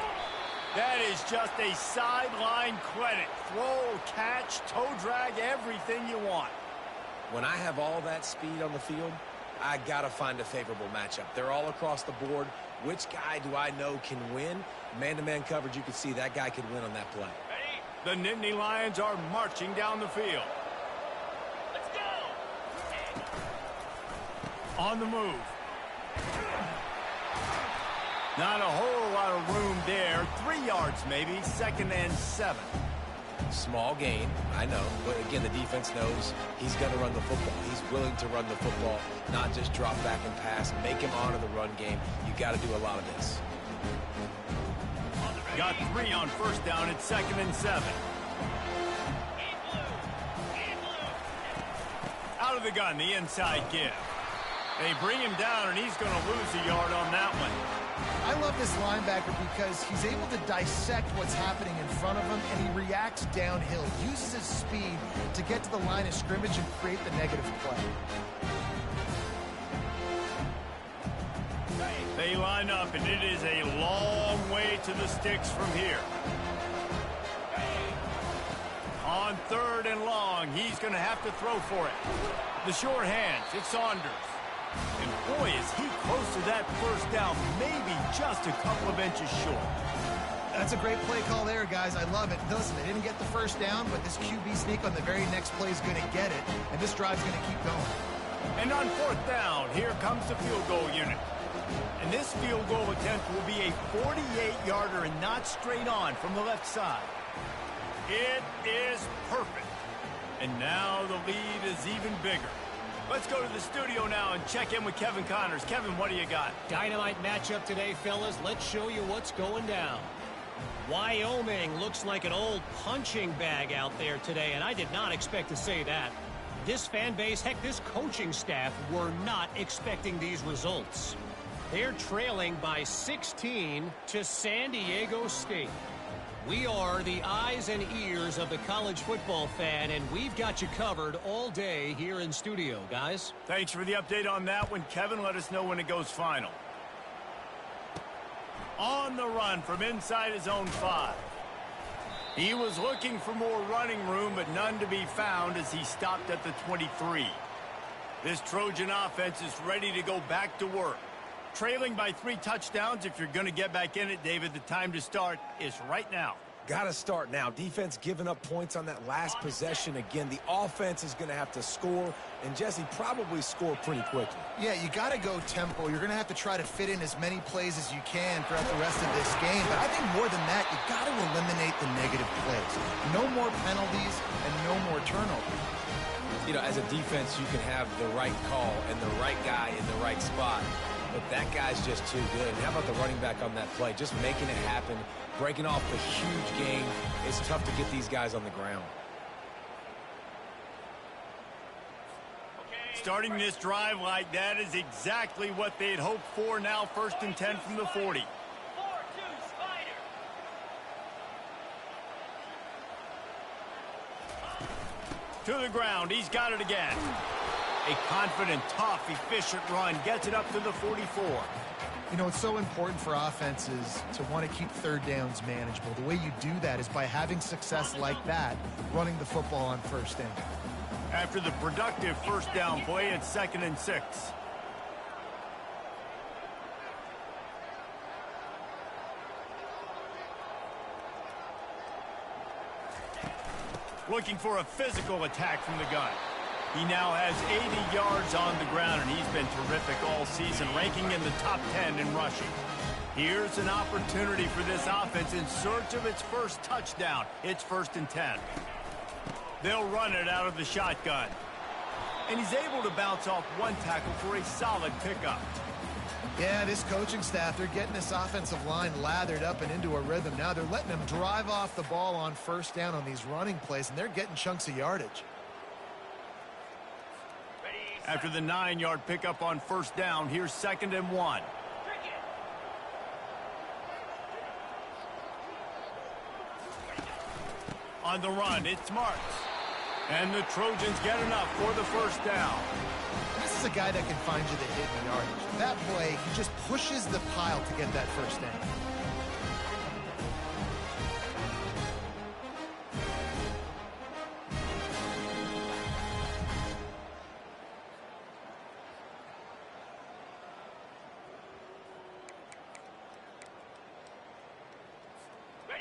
A: That is just a sideline credit. Throw, catch, toe drag, everything you want.
C: When I have all that speed on the field, I got to find a favorable matchup. They're all across the board. Which guy do I know can win? Man-to-man coverage, you can see that guy can win on that play.
A: The Nittany Lions are marching down the field.
E: Let's go!
A: On the move. Not a whole lot of room there. 3 yards maybe. 2nd and 7.
C: Small gain, I know. But again, the defense knows he's going to run the football. He's willing to run the football, not just drop back and pass. Make him honor the run game. You got to do a lot of this.
A: Got 3 on first down. It's 2nd and 7. Out of the gun, the inside give. They bring him down, and he's going to lose a yard on that one.
B: I love this linebacker because he's able to dissect what's happening in front of him, and he reacts downhill, uses his speed to get to the line of scrimmage and create the negative play.
A: They line up, and it is a long way to the sticks from here. On 3rd and long, he's going to have to throw for it. The short hands, it's Saunders. And boy, is he close to that first down, maybe just a couple of inches short.
B: That's a great play call there, guys. I love it. Listen, they didn't get the first down, but this QB sneak on the very next play is going to get it, and this drive's going to keep going.
A: And on 4th down, here comes the field goal unit. And this field goal attempt will be a 48-yarder and not straight on from the left side. It is perfect. And now the lead is even bigger. Let's go to the studio now and check in with Kevin Connors. Kevin, what do you got?
D: Dynamite matchup today, fellas. Let's show you what's going down. Wyoming looks like an old punching bag out there today, and I did not expect to say that. This fan base, heck, this coaching staff were not expecting these results. They're trailing by 16 to San Diego State. We are the eyes and ears of the college football fan, and we've got you covered all day here in studio, guys.
A: Thanks for the update on that one, Kevin. Let us know when it goes final. On the run from inside his own 5. He was looking for more running room, but none to be found as he stopped at the 23. This Trojan offense is ready to go back to work. Trailing by 3 touchdowns. If you're going to get back in it, David, the time to start is right now.
C: Got to start now. Defense giving up points on that last possession. Again, the offense is going to have to score, and Jesse probably score pretty quickly.
B: Yeah, you got to go tempo. You're going to have to try to fit in as many plays as you can throughout the rest of this game. But I think more than that, you got to eliminate the negative plays. No more penalties and no more turnovers.
C: You know, as a defense, you can have the right call and the right guy in the right spot. But that guy's just too good. And how about the running back on that play? Just making it happen, breaking off the huge gain. It's tough to get these guys on the ground.
A: Starting this drive like that is exactly what they'd hoped for. Now 1st and 10 from the 40.
E: 4-2 Spider.
A: To the ground. He's got it again. A confident, tough, efficient run. Gets it up to the 44.
B: You know, it's so important for offenses to want to keep 3rd downs manageable. The way you do that is by having success like that, running the football on 1st down.
A: After the productive 1st down play, it's 2nd and 6. Looking for a physical attack from the gun. He now has 80 yards on the ground, and he's been terrific all season, ranking in the top 10 in rushing. Here's an opportunity for this offense in search of its first touchdown. It's 1st and 10. They'll run it out of the shotgun. And he's able to bounce off one tackle for a solid pickup.
B: Yeah, this coaching staff, they're getting this offensive line lathered up and into a rhythm. Now they're letting them drive off the ball on first down on these running plays, and they're getting chunks of yardage.
A: After the 9-yard pickup on first down, here's 2nd and 1. On the run, it's Marks. And the Trojans get enough for the first down.
B: This is a guy that can find you the hidden yardage. That play, he just pushes the pile to get that first down.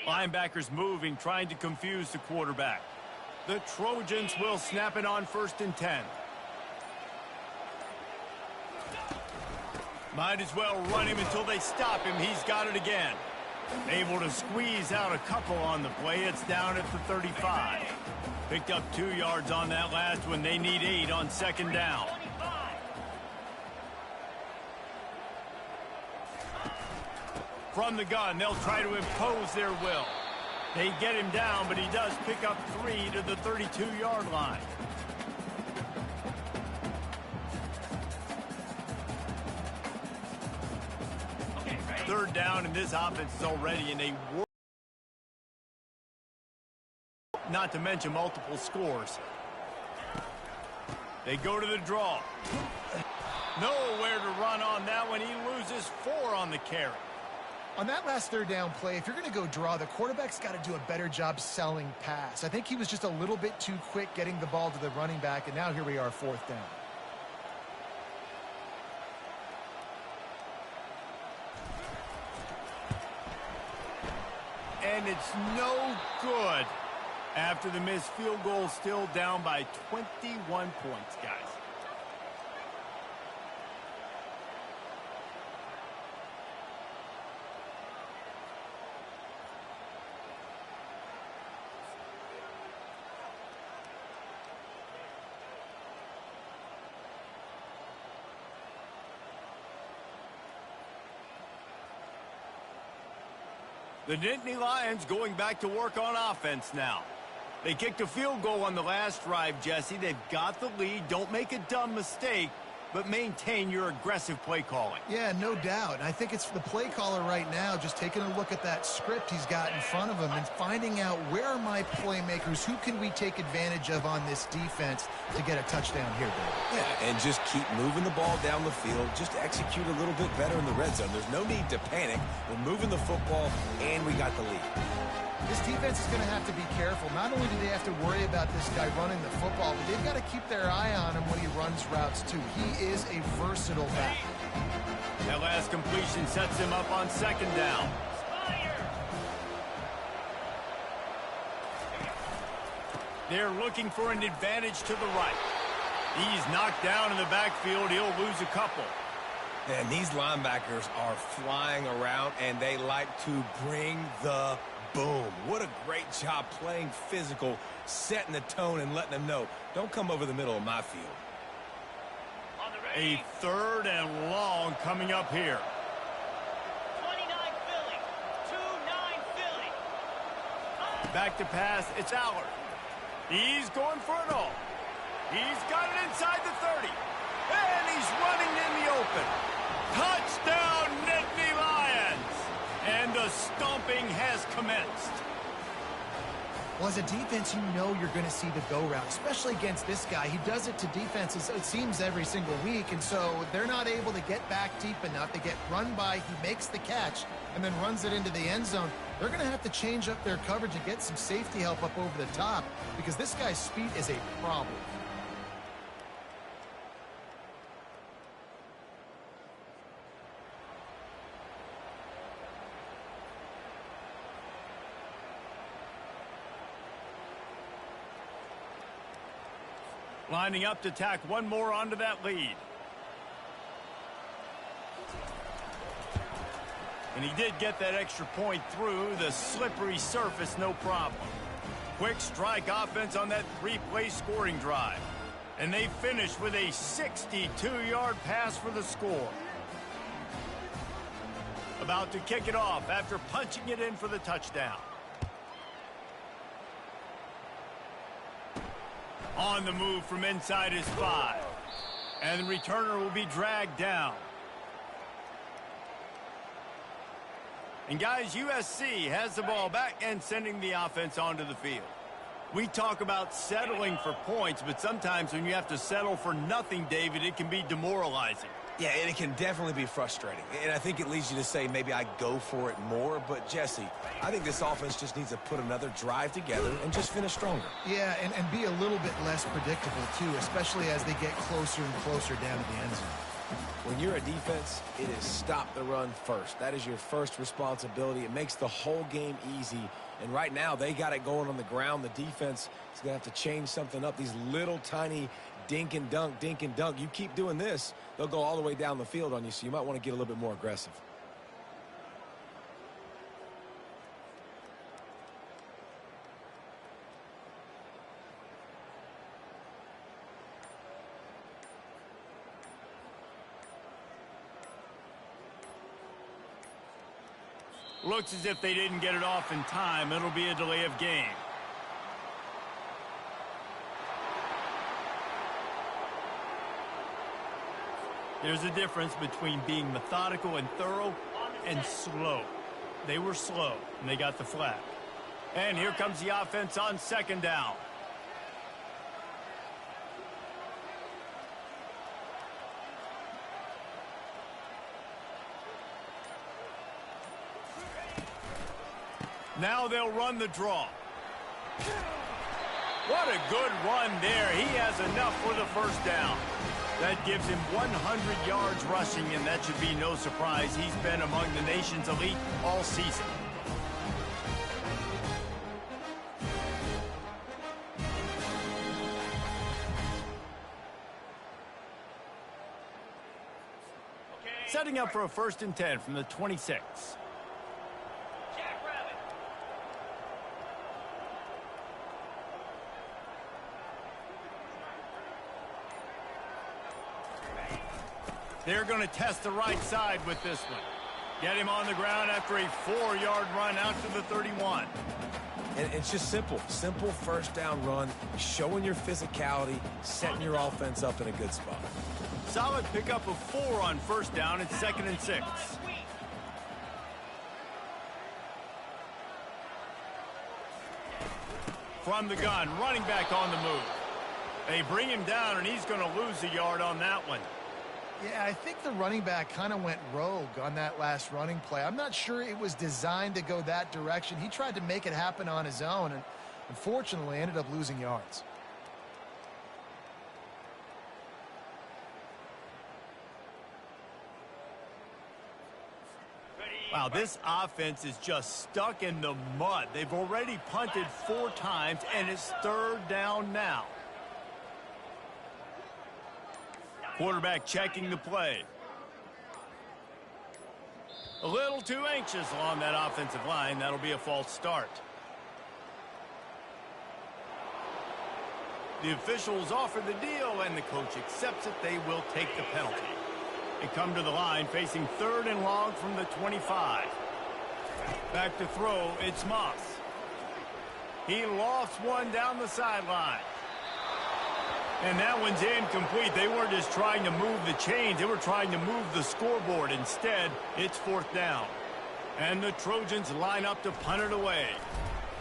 A: Linebackers moving, trying to confuse the quarterback. The Trojans will snap it on 1st and 10. Might as well run him until they stop him. He's got it again. Able to squeeze out a couple on the play. It's down at the 35. Picked up 2 yards on that last one. They need 8 on 2nd down. From the gun, they'll try to impose their will. They get him down, but he does pick up 3 to the 32-yard line. Third down, and this offense is already in a war. Not to mention multiple scores. They go to the draw. Nowhere to run on that one. He loses 4 on the carry.
B: On that last third down play, if you're going to go draw, the quarterback's got to do a better job selling pass. I think he was just a little bit too quick getting the ball to the running back, and now here we are, 4th down.
A: And it's no good after the missed field goal, still down by 21 points, guys. The Nittany Lions going back to work on offense now. They kicked a field goal on the last drive, Jesse. They've got the lead. Don't make a dumb mistake, but maintain your aggressive play calling.
B: Yeah, no doubt. And I think it's the play caller right now just taking a look at that script he's got in front of him and finding out where are my playmakers, who can we take advantage of on this defense to get a touchdown here, David.
C: Yeah, and just keep moving the ball down the field. Just execute a little bit better in the red zone. There's no need to panic. We're moving the football, and we got the lead.
B: This defense is going to have to be careful. Not only do they have to worry about this guy running the football, but they've got to keep their eye on him when he runs routes, too. He is a versatile back.
A: That last completion sets him up on 2nd down. They're looking for an advantage to the right. He's knocked down in the backfield. He'll lose a couple.
C: And these linebackers are flying around, and they like to bring the boom. What a great job playing physical, setting the tone, and letting them know, don't come over the middle of my field.
A: A 3rd and long coming up here.
E: 29 Philly. 2-9 Philly.
A: Back to pass. It's Allard. He's going for it all. He's got it inside the 30. And he's running in the open. Touchdown, Nittany Lions. And the stomping has commenced.
B: Well, as a defense, you know you're going to see the go route, especially against this guy. He does it to defenses, it seems, every single week, and so they're not able to get back deep enough. They get run by, he makes the catch, and then runs it into the end zone. They're going to have to change up their coverage and get some safety help up over the top because this guy's speed is a problem.
A: Lining up to tack one more onto that lead. And he did get that extra point through the slippery surface, no problem. Quick strike offense on that 3-play scoring drive. And they finish with a 62-yard pass for the score. About to kick it off after punching it in for the touchdown. On the move from inside his 5. And the returner will be dragged down. And guys, USC has the ball back and sending the offense onto the field. We talk about settling for points, but sometimes when you have to settle for nothing, David, it can be demoralizing.
C: Yeah, and it can definitely be frustrating. And I think it leads you to say maybe I go for it more. But, Jesse, I think this offense just needs to put another drive together and just finish stronger.
B: Yeah, and be a little bit less predictable, too, especially as they get closer and closer down to the end zone.
C: When you're a defense, it is stop the run first. That is your first responsibility. It makes the whole game easy. And right now, they got it going on the ground. The defense is going to have to change something up. These little tiny dink and dunk, dink and dunk. You keep doing this, they'll go all the way down the field on you, so you might want to get a little bit more aggressive.
A: Looks as if they didn't get it off in time. It'll be a delay of game. There's a difference between being methodical and thorough and slow. They were slow, and they got the flag. And here comes the offense on second down. Now they'll run the draw. What a good run there. He has enough for the first down. That gives him 100 yards rushing, and that should be no surprise. He's been among the nation's elite all season. Setting up for a 1st and 10 from the 26. They're going to test the right side with this one. Get him on the ground after a 4-yard run out to the 31.
C: And it's just simple. Simple first down run, showing your physicality, setting your offense up in a good spot.
A: Solid pickup of 4 on 1st down. It's 2nd and 6. From the gun, running back on the move. They bring him down, and he's going to lose a yard on that one.
B: Yeah, I think the running back kind of went rogue on that last running play. I'm not sure it was designed to go that direction. He tried to make it happen on his own, and unfortunately ended up losing yards.
A: Wow, this offense is just stuck in the mud. They've already punted 4 times, and it's 3rd down now. Quarterback checking the play. A little too anxious along that offensive line. That'll be a false start. The officials offer the deal, and the coach accepts it. They will take the penalty. They come to the line facing 3rd and long from the 25. Back to throw, it's Moss. He lofts one down the sideline. And that one's incomplete. They weren't just trying to move the chains. They were trying to move the scoreboard. Instead, it's 4th down. And the Trojans line up to punt it away.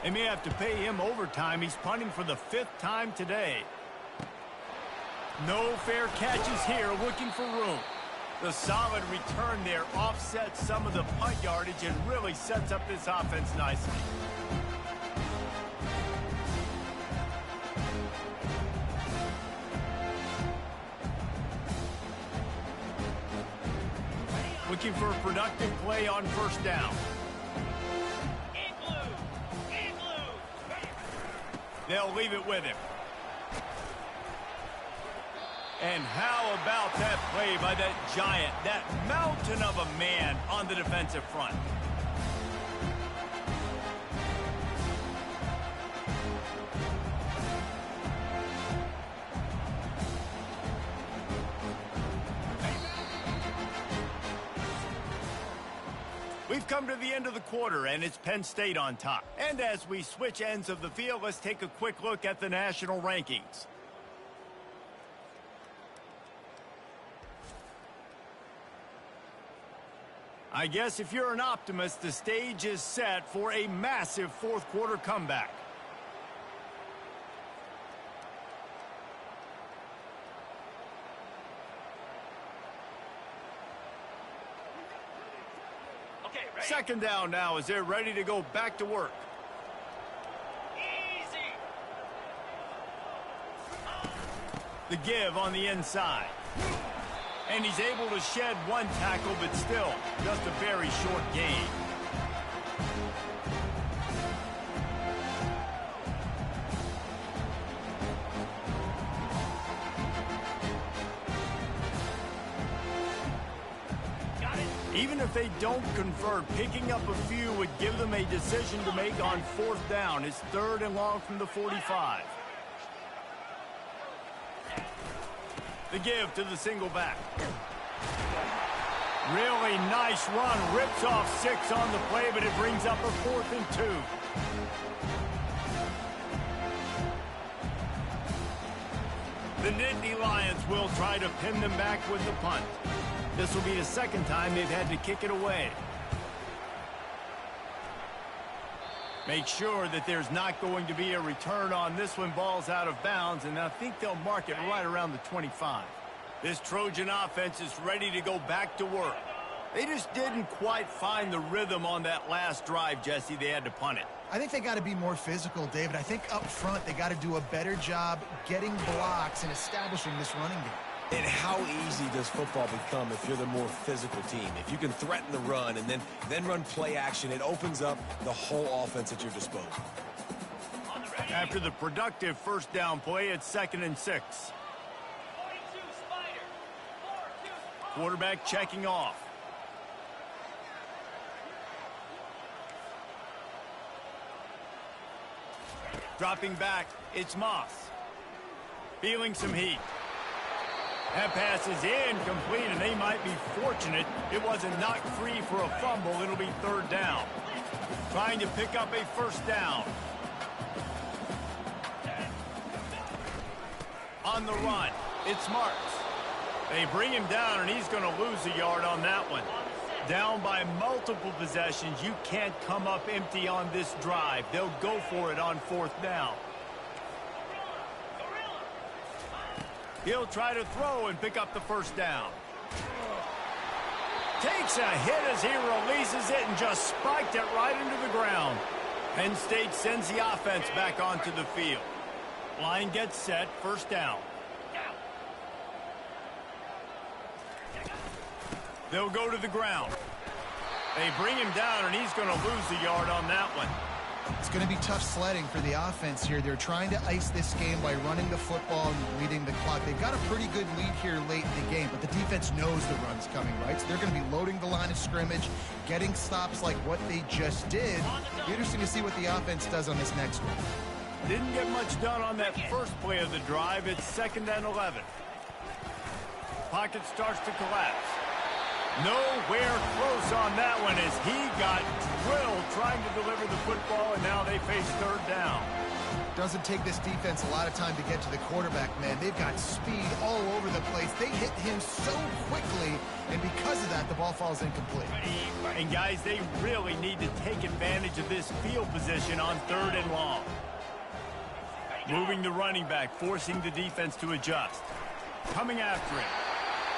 A: They may have to pay him overtime. He's punting for the 5th time today. No fair catches here, looking for room. The solid return there offsets some of the punt yardage and really sets up this offense nicely. Looking for a productive play on 1st down. They'll leave it with him. And how about that play by that giant, that mountain of a man on the defensive front? We've come to the end of the quarter, and it's Penn State on top. And as we switch ends of the field, let's take a quick look at the national rankings. I guess if you're an optimist, the stage is set for a massive fourth quarter comeback.
E: Okay, ready?
A: Second down now as they're ready to go back to work.
E: Easy.
A: The give on the inside. And he's able to shed one tackle, but still, just a very short gain.
E: Got it.
A: Even if they don't convert, picking up a few would give them a decision to make on fourth down. It's third and long from the 45. The give to the single back. Really nice run. Rips off 6 on the play, but it brings up a 4th and 2. The Nittany Lions will try to pin them back with the punt. This will be the second time they've had to kick it away. Make sure that there's not going to be a return on this one. Ball's out of bounds, and I think they'll mark it right around the 25. This Trojan offense is ready to go back to work. They just didn't quite find the rhythm on that last drive, Jesse. They had to punt it.
B: I think they got to be more physical, David. I think up front they got to do a better job getting blocks and establishing this running game.
C: And how easy does football become if you're the more physical team? If you can threaten the run and then run play action, it opens up the whole offense at your disposal.
A: After the productive first down play, it's 2nd and 6.
E: 42 Spider. 4-2.
A: Quarterback checking off. Dropping back, it's Moss. Feeling some heat. That pass is incomplete, and they might be fortunate it wasn't knocked free for a fumble. It'll be third down. Trying to pick up a first down. On the run, it's Marks. They bring him down, and he's going to lose a yard on that one. Down by multiple possessions. You can't come up empty on this drive. They'll go for it on fourth down. He'll try to throw and pick up the first down. Takes a hit as he releases it and just spiked it right into the ground. Penn State sends the offense back onto the field. Line gets set, first down. They'll go to the ground. They bring him down, and he's going to lose a yard on that one.
B: It's going to be tough sledding for the offense here. They're trying to ice this game by running the football and leading the clock. They've got a pretty good lead here late in the game, but the defense knows the run's coming, right? So they're going to be loading the line of scrimmage, getting stops like what they just did. Be interesting to see what the offense does on this next one.
A: Didn't get much done on that first play of the drive. It's 2nd and 11. Pocket starts to collapse. Nowhere close on that one as he got drilled trying to deliver the football, and now they face third down.
B: Doesn't take this defense a lot of time to get to the quarterback, man. They've got speed all over the place. They hit him so quickly, and because of that, the ball falls incomplete.
A: And guys, they really need to take advantage of this field position on third and long. Moving the running back, forcing the defense to adjust. Coming after him.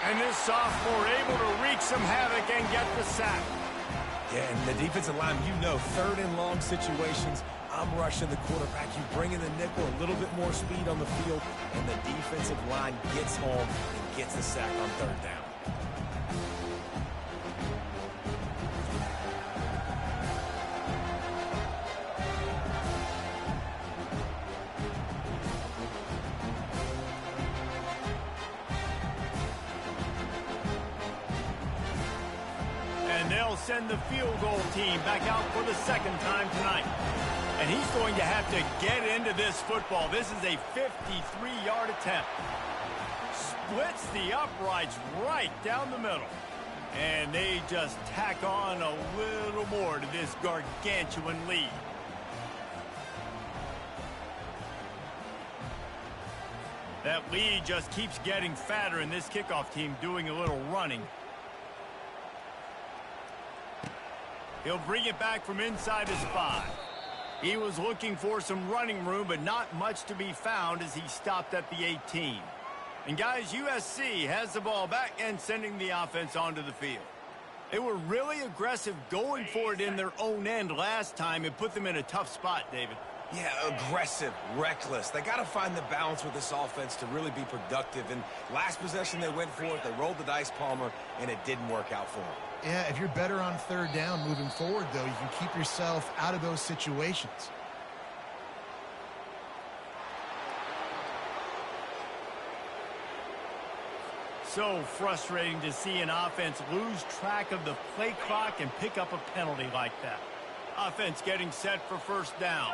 A: And this sophomore able to wreak some havoc and get the sack.
C: Yeah, and the defensive line, you know, third and long situations, I'm rushing the quarterback. You bring in the nickel, a little bit more speed on the field, and the defensive line gets home and gets the sack on third down.
A: They'll send the field goal team back out for the second time tonight. And he's going to have to get into this football. This is a 53-yard attempt. Splits the uprights right down the middle. And they just tack on a little more to this gargantuan lead. That lead just keeps getting fatter, and this kickoff team doing a little running. He'll bring it back from inside his 5. He was looking for some running room, but not much to be found as he stopped at the 18. And guys, USC has the ball back and sending the offense onto the field. They were really aggressive going for it in their own end last time. It put them in a tough spot, David.
C: Yeah, aggressive, reckless. They got to find the balance with this offense to really be productive. And last possession, they went for it. They rolled the dice, Palmer, and it didn't work out for them.
B: Yeah, if you're better on third down moving forward, though, you can keep yourself out of those situations.
A: So frustrating to see an offense lose track of the play clock and pick up a penalty like that. Offense getting set for first down.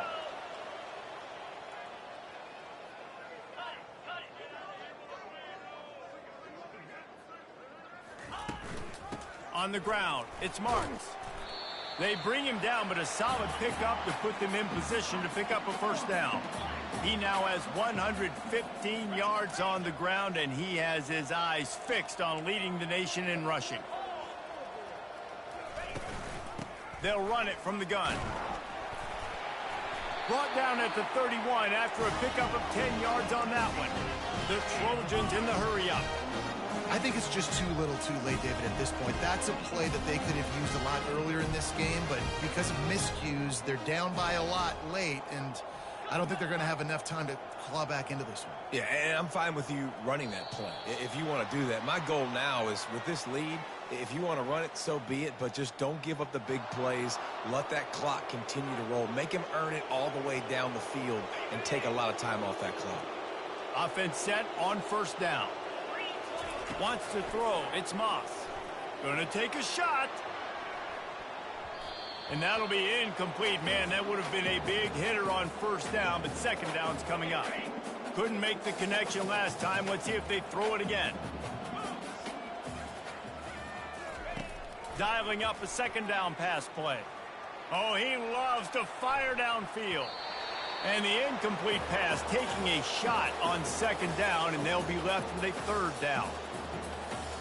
A: On the ground, it's Marks. They bring him down, but a solid pickup to put them in position to pick up a first down. He now has 115 yards on the ground, and he has his eyes fixed on leading the nation in rushing. They'll run it from the gun. Brought down at the 31 after a pickup of 10 yards on that one. The Trojans in the hurry-up.
B: I think it's just too little too late, David, at this point. That's a play that they could have used a lot earlier in this game, but because of miscues, they're down by a lot late, and I don't think they're going to have enough time to claw back into this one.
C: Yeah, and I'm fine with you running that play if you want to do that. My goal now is with this lead, if you want to run it, so be it, but just don't give up the big plays. Let that clock continue to roll. Make him earn it all the way down the field and take a lot of time off that clock.
A: Offense set on first down. Wants to throw. It's Moss. Going to take a shot. And that'll be incomplete. Man, that would have been a big hitter on first down, but second down's coming up. Couldn't make the connection last time. Let's see if they throw it again. Dialing up a second down pass play. Oh, he loves to fire downfield. And the incomplete pass taking a shot on second down, and they'll be left with a third down.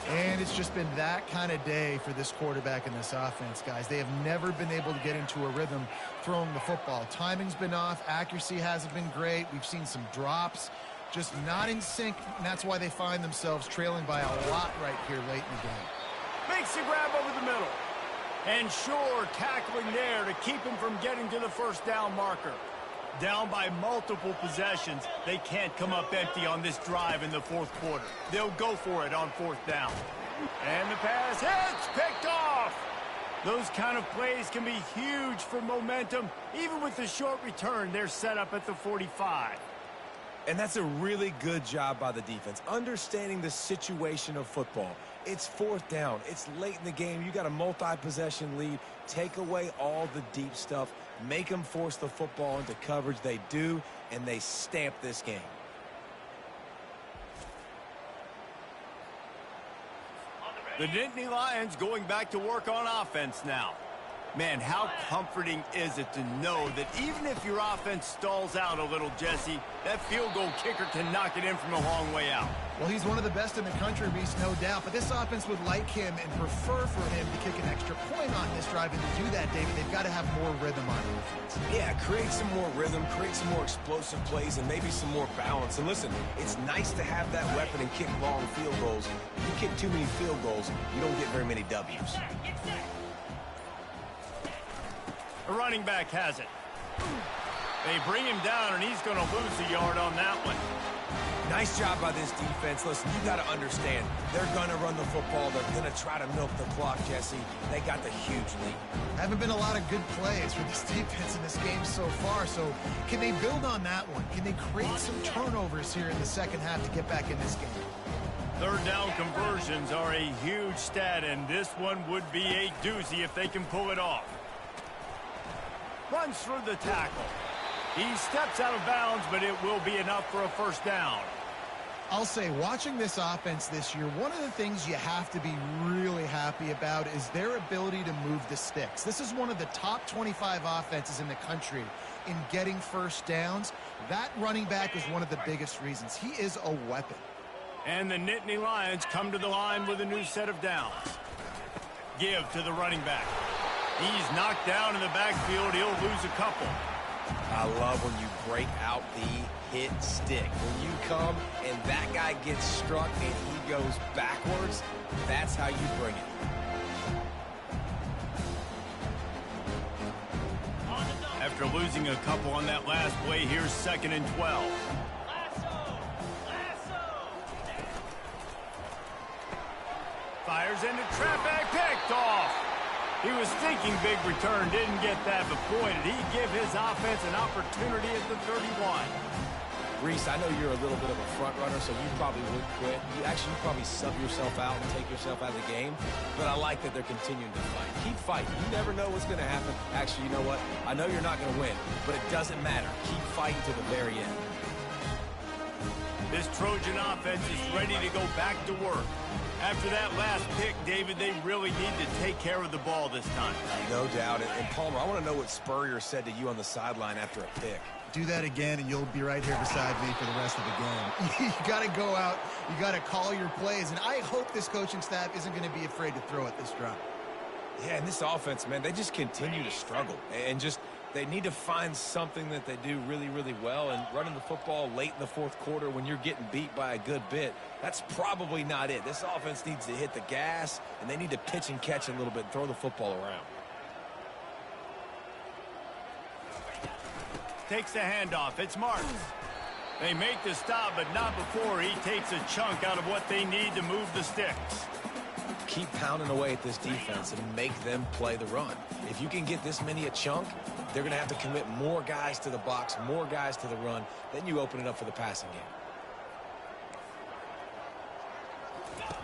B: And it's just been that kind of day for this quarterback and this offense, guys. They have never been able to get into a rhythm throwing the football. Timing's been off. Accuracy hasn't been great. We've seen some drops. Just not in sync, and that's why they find themselves trailing by a lot right here late in the game.
A: Makes the grab over the middle. And sure, tackling there to keep him from getting to the first down marker. Down by multiple possessions, they can't come up empty on this drive in the fourth quarter. They'll go for it on fourth down. And the pass hits, picked off. Those kind of plays can be huge for momentum. Even with the short return, they're set up at the 45.
C: And that's a really good job by the defense, understanding the situation of football. It's fourth down. It's late in the game. You got a multi-possession lead. Take away all the deep stuff. Make them force the football into coverage. They do, and they stamp this game.
A: The Nittany Lions going back to work on offense now. Man, how comforting is it to know that even if your offense stalls out a little, Jesse, that field goal kicker can knock it in from a long way out.
B: Well, he's one of the best in the country, Reese, no doubt. But this offense would like him and prefer for him to kick an extra point on this drive. And to do that, David, they've got to have more rhythm on offense.
C: Yeah, create some more rhythm, create some more explosive plays, and maybe some more balance. And listen, it's nice to have that weapon and kick long field goals. If you kick too many field goals, you don't get very many W's.
A: The running back has it. They bring him down, and he's going to lose a yard on that one.
C: Nice job by this defense. Listen, you got to understand, they're going to run the football. They're going to try to milk the clock, Jesse. They got the huge lead.
B: Haven't been a lot of good plays for this defense in this game so far. So can they build on that one? Can they create some turnovers here in the second half to get back in this game?
A: Third down conversions are a huge stat, and this one would be a doozy if they can pull it off. Runs through the tackle. He steps out of bounds, but it will be enough for a first down.
B: I'll say, watching this offense this year, one of the things you have to be really happy about is their ability to move the sticks. This is one of the top 25 offenses in the country in getting first downs. That running back is one of the biggest reasons. He is a weapon.
A: And the Nittany Lions come to the line with a new set of downs. Give to the running back. He's knocked down in the backfield. He'll lose a couple.
C: I love when you break out the hit stick. When you come and that guy gets struck and he goes backwards, that's how you bring it.
A: After losing a couple on that last play, here's 2nd and 12. Fires into trap back, picked off. He was thinking big return, didn't get that, but boy, did he give his offense an opportunity at the 31.
C: Reese, I know you're a little bit of a front runner, so you probably would quit. You probably sub yourself out and take yourself out of the game. But I like that they're continuing to fight. Keep fighting. You never know what's going to happen. Actually, you know what? I know you're not going to win, but it doesn't matter. Keep fighting to the very end.
A: This Trojan offense is ready to go back to work. After that last pick, David, they really need to take care of the ball this time.
C: No doubt. And Palmer, I want to know what Spurrier said to you on the sideline after a pick.
B: Do that again, and you'll be right here beside me for the rest of the game. You got to go out. You got to call your plays, and I hope this coaching staff isn't going to be afraid to throw at this drop.
C: Yeah, and this offense, man, they just continue to struggle. And just they need to find something that they do really, really well. And running the football late in the fourth quarter when you're getting beat by a good bit, that's probably not it. This offense needs to hit the gas, and they need to pitch and catch a little bit and throw the football around.
A: Takes the handoff. It's Marks. They make the stop, but not before he takes a chunk out of what they need to move the sticks.
C: Keep pounding away at this defense and make them play the run. If you can get this many a chunk, they're going to have to commit more guys to the box, more guys to the run. Then you open it up for the passing game.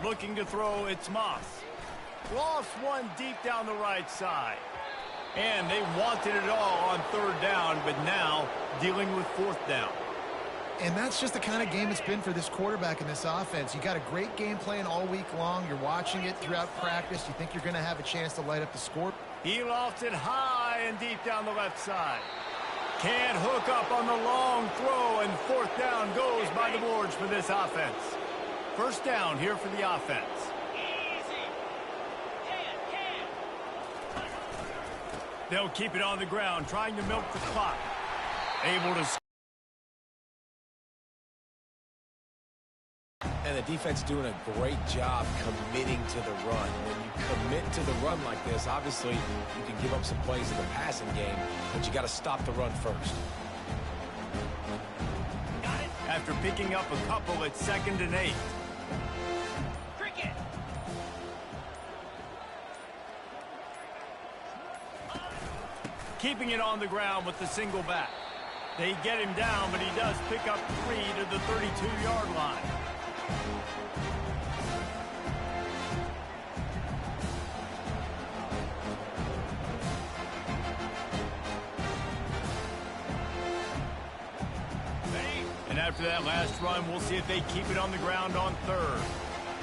A: Looking to throw, it's Moss. Lost one deep down the right side. And they wanted it all on 3rd down, but now dealing with 4th down.
B: And that's just the kind of game it's been for this quarterback in this offense. You got a great game plan all week long. You're watching it throughout practice. You think you're going to have a chance to light up the score.
A: He lofts it high and deep down the left side. Can't hook up on the long throw, and 4th down goes by the boards for this offense. 1st down here for the offense. They'll keep it on the ground, trying to milk the clock. Able to...
C: And the defense doing a great job committing to the run. When you commit to the run like this, obviously you can give up some plays in the passing game, but you got to stop the run first.
A: After picking up a couple, it's 2nd and 8. Keeping it on the ground with the single back. They get him down, but he does pick up 3 to the 32-yard line. And after that last run, we'll see if they keep it on the ground on 3rd.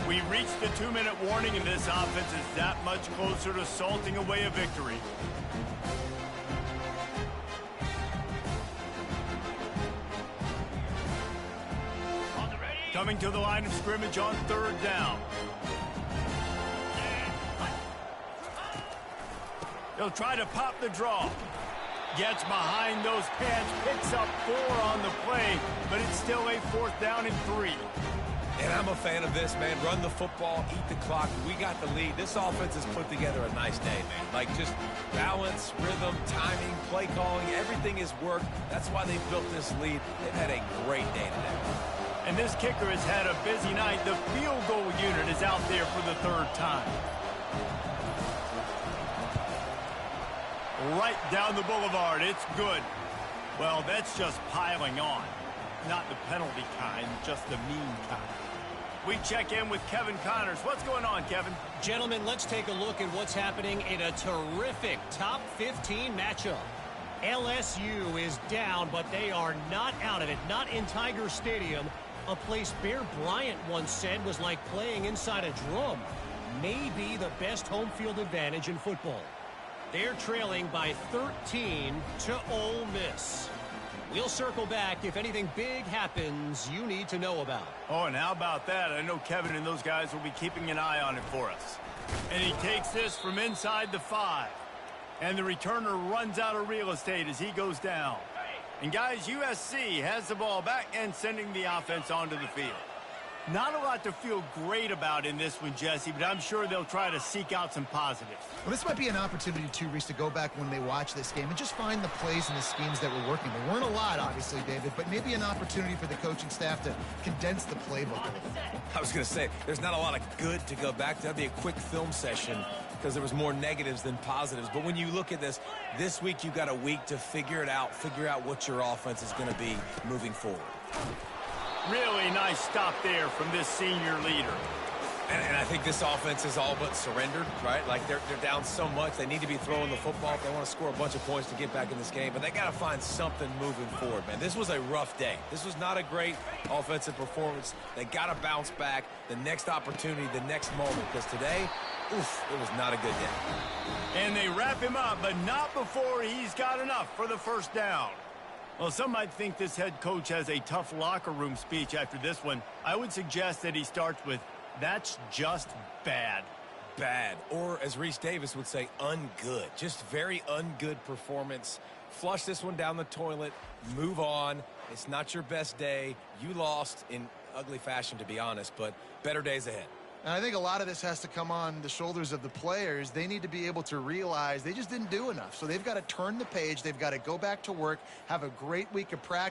A: We reached the 2-minute warning, and this offense is that much closer to salting away a victory. Coming to the line of scrimmage on 3rd down. He'll try to pop the draw. Gets behind those pads, picks up 4 on the play, but it's still a 4th down and 3.
C: And I'm a fan of this, man. Run the football, eat the clock. We got the lead. This offense has put together a nice day, man. Like, just balance, rhythm, timing, play calling, everything has worked. That's why they built this lead. They've had a great day today.
A: And this kicker has had a busy night. The field goal unit is out there for the 3rd time. Right down the boulevard. It's good. Well, that's just piling on. Not the penalty kind, just the mean kind. We check in with Kevin Connors. What's going on, Kevin?
D: Gentlemen, let's take a look at what's happening in a terrific top 15 matchup. LSU is down, but they are not out of it. Not in Tiger Stadium. A place Bear Bryant once said was like playing inside a drum. Maybe the best home field advantage in football. They're trailing by 13 to Ole Miss. We'll circle back if anything big happens you need to know about.
A: Oh, and how about that? I know Kevin and those guys will be keeping an eye on it for us. And he takes this from inside the 5. And the returner runs out of real estate as he goes down. And guys, USC has the ball back and sending the offense onto the field. Not a lot to feel great about in this one, Jesse, but I'm sure they'll try to seek out some positives.
B: Well, this might be an opportunity, too, Reese, to go back when they watch this game and just find the plays and the schemes that were working. There weren't a lot, obviously, David, but maybe an opportunity for the coaching staff to condense the playbook.
C: I was going to say, there's not a lot of good to go back to. That'd be a quick film session because there was more negatives than positives. But when you look at this week you've got a week to figure it out, figure out what your offense is going to be moving forward.
A: Really nice stop there from this senior leader.
C: And I think this offense is all but surrendered, right? Like they're down so much. They need to be throwing the football if they want to score a bunch of points to get back in this game. But they got to find something moving forward, man. This was a rough day. This was not a great offensive performance. They got to bounce back the next opportunity, the next moment. Because today, oof, it was not a good day.
A: And they wrap him up, but not before he's got enough for the first down. Well, some might think this head coach has a tough locker room speech after this one. I would suggest that he starts with, "That's just bad."
C: Bad. Or, as Reese Davis would say, ungood. Just very ungood performance. Flush this one down the toilet. Move on. It's not your best day. You lost in ugly fashion, to be honest, but better days ahead.
B: And I think a lot of this has to come on the shoulders of the players. They need to be able to realize they just didn't do enough. So they've got to turn the page. They've got to go back to work, have a great week of practice.